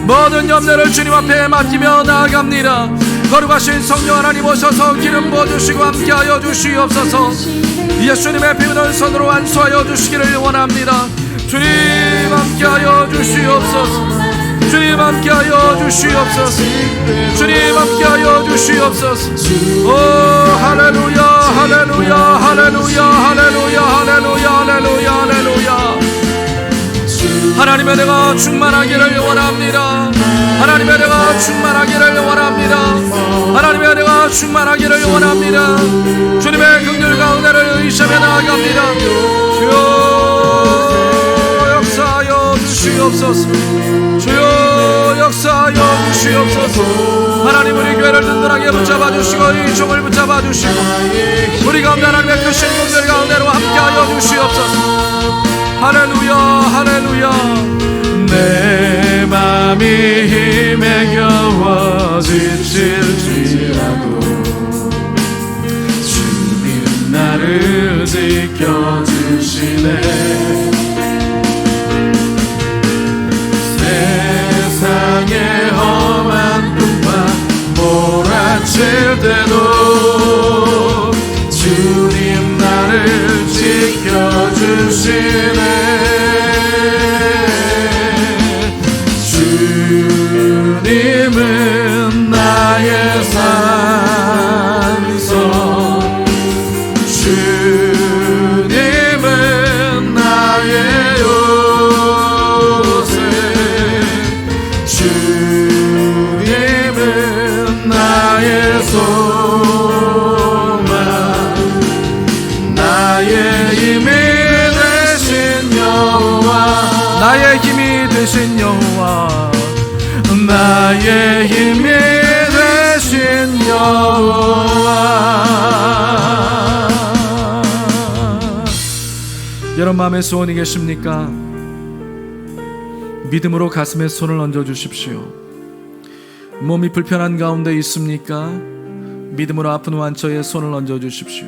모든 염려를 주님 앞에 맡기며 나아갑니다. 거룩하신 성령 하나님 오셔서 기름 부어주시고 함께하여 주시옵소서. 예수님의 피 묻은 손으로 안수하여 주시기를 원합니다. 주님 함께하여 주시옵소서. 주님 함께하여 주시옵소서. 주님 함께하여 주시옵소서. 오 할렐루야 할렐루야 할렐루야 할렐루야 할렐루야 할렐루야 할렐루야. 하나님의 은혜가 충만하기를 원합니다. 하나님의 은혜가 충만하기를 원합니다. 하나님의 은혜가 충만하기를 원합니다. 주님의 긍휼과 은혜를 의지하며 나아갑니다. 주여 역사하여 주시옵소서. 주여 역사하여 주시옵소서. 하나님 우리 교회를 든든하게 붙잡아 주시고 이 종을 붙잡아 주시고 우리 가운데 하나님의 크신 긍휼과 은혜로 함께하여 주시옵소서. 할렐루야 할렐루야. 내 맘이 힘에 겨워 지칠지라도 주님 나를 지켜주시네. 세상의 험한 풍파 몰아칠 때도 주님 나를 지켜주시네. 주님은 나의 산성, 주님은 나의 요새, 주님은 나의 소망, 나의 힘이 되신 여호와, 나의 힘이 되신 여호와, 나의 힘이 되신 여호와. 여러분 마음에 소원이 계십니까? 믿음으로 가슴에 손을 얹어 주십시오. 몸이 불편한 가운데 있습니까? 믿음으로 아픈 환처에 손을 얹어 주십시오.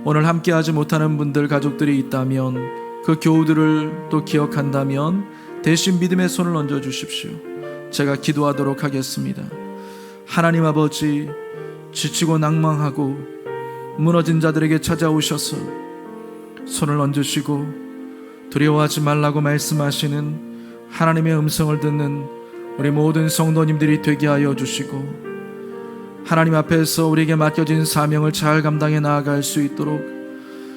오늘 함께하지 못하는 분들 가족들이 있다면 그 교우들을 또 기억한다면 대신 믿음의 손을 얹어 주십시오. 제가 기도하도록 하겠습니다. 하나님 아버지, 지치고 낭망하고 무너진 자들에게 찾아오셔서 손을 얹으시고 두려워하지 말라고 말씀하시는 하나님의 음성을 듣는 우리 모든 성도님들이 되게 하여 주시고 하나님 앞에서 우리에게 맡겨진 사명을 잘 감당해 나아갈 수 있도록,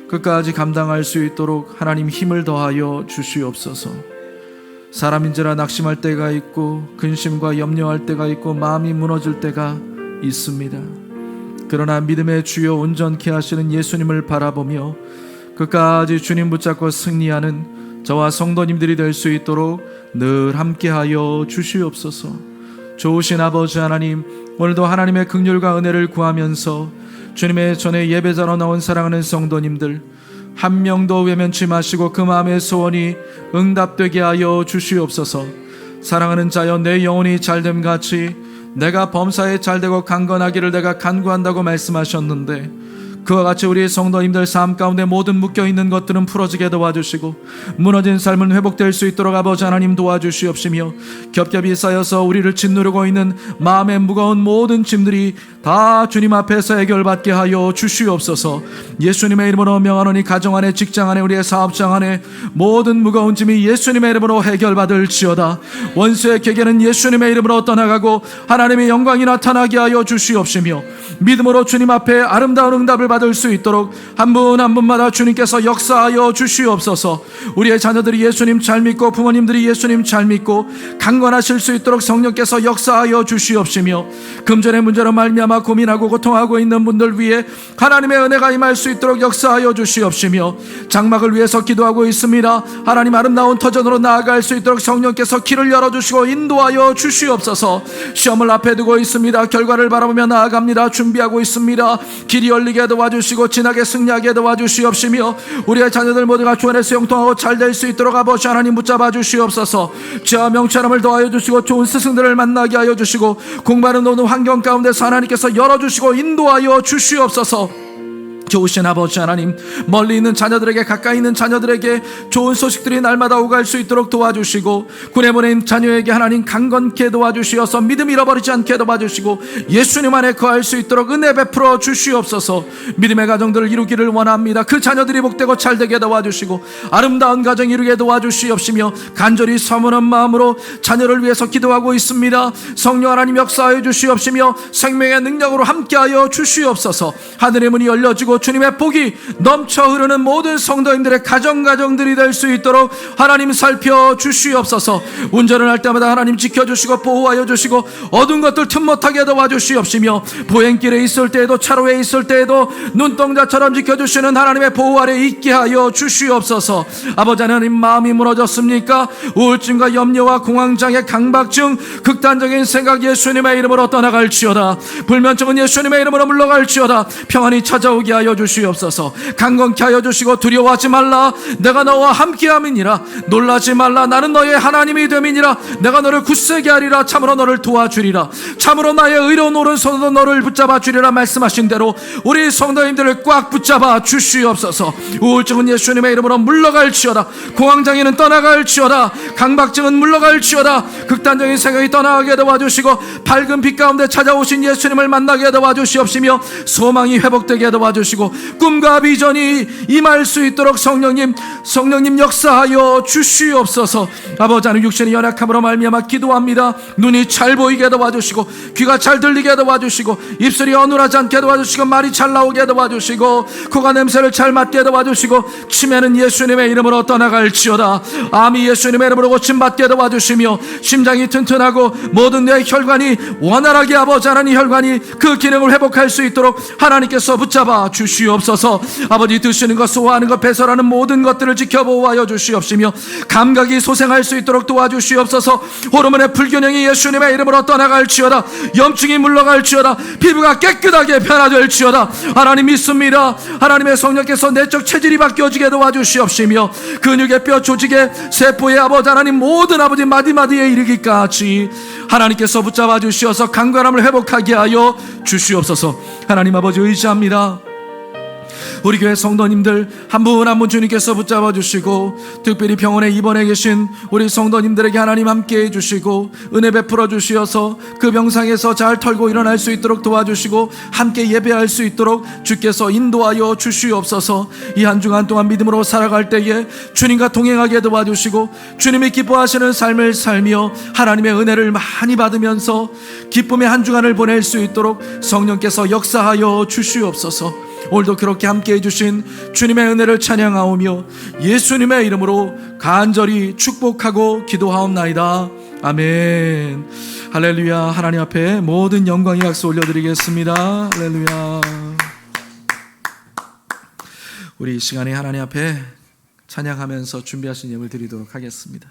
끝까지 감당할 수 있도록 하나님 힘을 더하여 주시옵소서. 사람인지라 낙심할 때가 있고 근심과 염려할 때가 있고 마음이 무너질 때가 있습니다. 그러나 믿음의 주여 온전케 하시는 예수님을 바라보며 끝까지 주님 붙잡고 승리하는 저와 성도님들이 될 수 있도록 늘 함께하여 주시옵소서. 좋으신 아버지 하나님, 오늘도 하나님의 긍휼과 은혜를 구하면서 주님의 전에 예배자로 나온 사랑하는 성도님들 한 명도 외면치 마시고 그 마음의 소원이 응답되게 하여 주시옵소서. 사랑하는 자여, 내 영혼이 잘됨 같이 내가 범사에 잘되고 강건하기를 내가 간구한다고 말씀하셨는데, 그와 같이 우리 성도님들 삶 가운데 모든 묶여있는 것들은 풀어지게 도와주시고 무너진 삶은 회복될 수 있도록 아버지 하나님 도와주시옵시며, 겹겹이 쌓여서 우리를 짓누르고 있는 마음의 무거운 모든 짐들이 다 주님 앞에서 해결받게 하여 주시옵소서. 예수님의 이름으로 명하노니 가정 안에, 직장 안에, 우리의 사업장 안에 모든 무거운 짐이 예수님의 이름으로 해결받을지어다. 원수의 계계는 예수님의 이름으로 떠나가고 하나님의 영광이 나타나게 하여 주시옵시며, 믿음으로 주님 앞에 아름다운 응답을 받을 수 있도록 한 분 한 분마다 주님께서 역사하여 주시옵소서. 우리의 자녀들이 예수님 잘 믿고 부모님들이 예수님 잘 믿고 강건하실 수 있도록 성령께서 역사하여 주시옵시며, 금전의 문제로 말미암아 고민하고 고통하고 있는 분들 위해 하나님의 은혜가 임할 수 있도록 역사하여 주시옵시며, 장막을 위해서 기도하고 있습니다. 하나님 아름다운 터전으로 나아갈 수 있도록 성령께서 길을 열어주시고 인도하여 주시옵소서. 시험을 앞에 두고 있습니다. 결과를 바라보며 나아갑니다. 준비하고 있습니다. 길이 열리게 도와주시고 진하게 승리하게 도와주시옵시며, 우리의 자녀들 모두가 주 안에서 형통하고 잘 될 수 있도록 아버지 하나님 붙잡아 주시옵소서. 죄와 명철함을 더하여 주시고 좋은 스승들을 만나게 하여 주시고 공부하는 모든 환경 가운데서 하나님께서 열어주시고 인도하여 주시옵소서. 좋으신 아버지 하나님, 멀리 있는 자녀들에게 가까이 있는 자녀들에게 좋은 소식들이 날마다 오갈 수 있도록 도와주시고, 군에 보낸 자녀에게 하나님 강건케 도와주시어서 믿음 잃어버리지 않게 도와주시고 예수님 안에 거할 수 있도록 은혜 베풀어 주시옵소서. 믿음의 가정들을 이루기를 원합니다. 그 자녀들이 복되고 잘되게 도와주시고 아름다운 가정 이루게 도와주시옵시며, 간절히 사모하는 마음으로 자녀를 위해서 기도하고 있습니다. 성령 하나님 역사하여 주시옵시며 생명의 능력으로 함께하여 주시옵소서. 하늘의 문이 열려지고 주님의 복이 넘쳐 흐르는 모든 성도님들의 가정들이 될 수 있도록 하나님 살펴 주시옵소서. 운전을 할 때마다 하나님 지켜주시고 보호하여 주시고 어두운 것들 틈 못하게 도와주시옵시며, 보행길에 있을 때에도 차로에 있을 때에도 눈동자처럼 지켜주시는 하나님의 보호 아래 있게 하여 주시옵소서. 아버지 하나님, 마음이 무너졌습니까? 우울증과 염려와 공황장애, 강박증, 극단적인 생각 예수님의 이름으로 떠나갈지어다. 불면증은 예수님의 이름으로 물러갈지어다. 평안이 찾아오게 하여 주시옵소서. 강건케 하여 주시고 두려워하지 말라. 내가 너와 함께함이니라. 놀라지 말라. 나는 너의 하나님이 됨이니라. 내가 너를 굳세게 하리라. 참으로 너를 도와주리라. 참으로 나의 의로운 오른손으로 너를 붙잡아 주리라. 말씀하신 대로 우리 성도님들을 꽉 붙잡아 주시옵소서. 우울증은 예수님의 이름으로 물러갈지어다. 공황장애는 떠나갈지어다. 강박증은 물러갈지어다. 극단적인 생각이 떠나가게 도와주시고 밝은 빛 가운데 찾아오신 예수님을 만나게 도와주시옵시며, 소망이 회복되게 도와주시고 꿈과 비전이 임할 수 있도록 성령님 역사하여 주시옵소서. 아버지 하나님, 육신의 연약함으로 말미암아 기도합니다. 눈이 잘 보이게 도와주시고 귀가 잘 들리게 도와주시고 입술이 어눌하지 않게 도와주시고 말이 잘 나오게 도와주시고 코가 냄새를 잘 맡게 도와주시고 치매는 예수님의 이름으로 떠나갈지어다. 암이 예수님의 이름으로 고침받게 도와주시며, 심장이 튼튼하고 모든 내 혈관이 원활하게 아버지 하나님 혈관이 그 기능을 회복할 수 있도록 하나님께서 붙잡아 주시옵소서. 아버지, 드시는 것, 소화하는 것, 배설하는 모든 것들을 지켜보호하여 주시옵시며 감각이 소생할 수 있도록 도와주시옵소서. 호르몬의 불균형이 예수님의 이름으로 떠나갈지어다. 염증이 물러갈지어다. 피부가 깨끗하게 변화될지어다. 하나님 믿습니다. 하나님의 성령께서 내적 체질이 바뀌어지게 도와주시옵시며, 근육의 뼈 조직의 세포의 아버지 하나님 모든 아버지 마디마디에 이르기까지 하나님께서 붙잡아 주시어서 강건함을 회복하게 하여 주시옵소서. 하나님 아버지 의지합니다. 우리 교회 성도님들 한 분 한 분 주님께서 붙잡아 주시고, 특별히 병원에 입원해 계신 우리 성도님들에게 하나님 함께 해주시고 은혜 베풀어 주시어서 그 병상에서 잘 털고 일어날 수 있도록 도와주시고 함께 예배할 수 있도록 주께서 인도하여 주시옵소서. 이 한 주간 동안 믿음으로 살아갈 때에 주님과 동행하게 도와주시고 주님이 기뻐하시는 삶을 살며 하나님의 은혜를 많이 받으면서 기쁨의 한 주간을 보낼 수 있도록 성령께서 역사하여 주시옵소서. 오늘도 그렇게 함께 해주신 주님의 은혜를 찬양하오며 예수님의 이름으로 간절히 축복하고 기도하옵나이다. 아멘. 할렐루야. 하나님 앞에 모든 영광의 박수 올려드리겠습니다. 할렐루야. 우리 이 시간에 하나님 앞에 찬양하면서 준비하신 예물 드리도록 하겠습니다.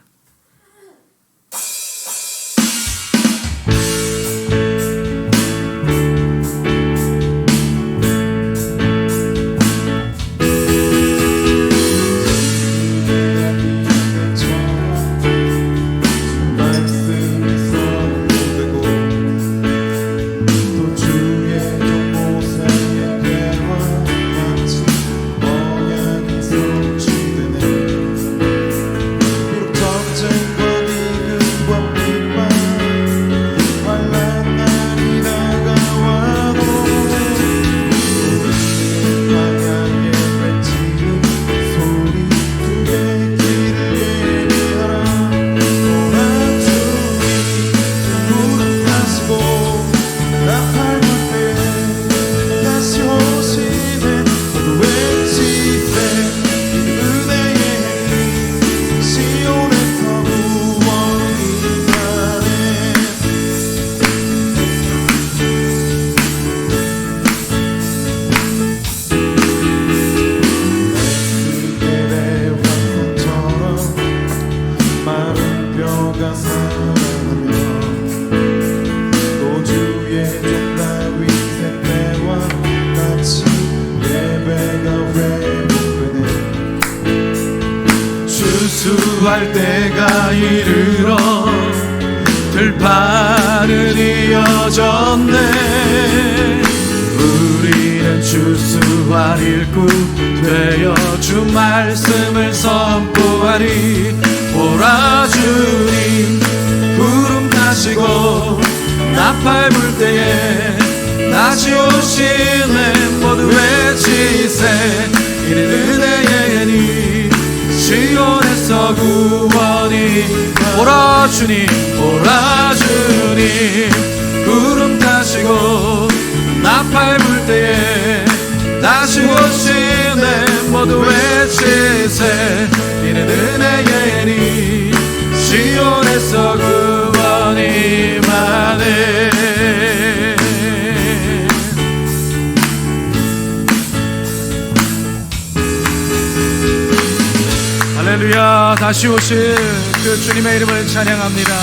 추수할 때가 이르러 들판은 이어졌네. 우리는 추수할 일꾼 되어 주 말씀을 선포하리. 보라 주님 구름 타시고 나팔 불 때에 다시 오시네. 모두 외치세 이는 은혜의 니 시온에서 구원이. 보라 주님 보라 주님 구름 타시고 나팔 불 때에 다시 오시네. 모두 외치세 이는 은혜의 니 시온에서 구원이 많네. 할렐루야. 다시 오실 그 주님의 이름을 찬양합니다.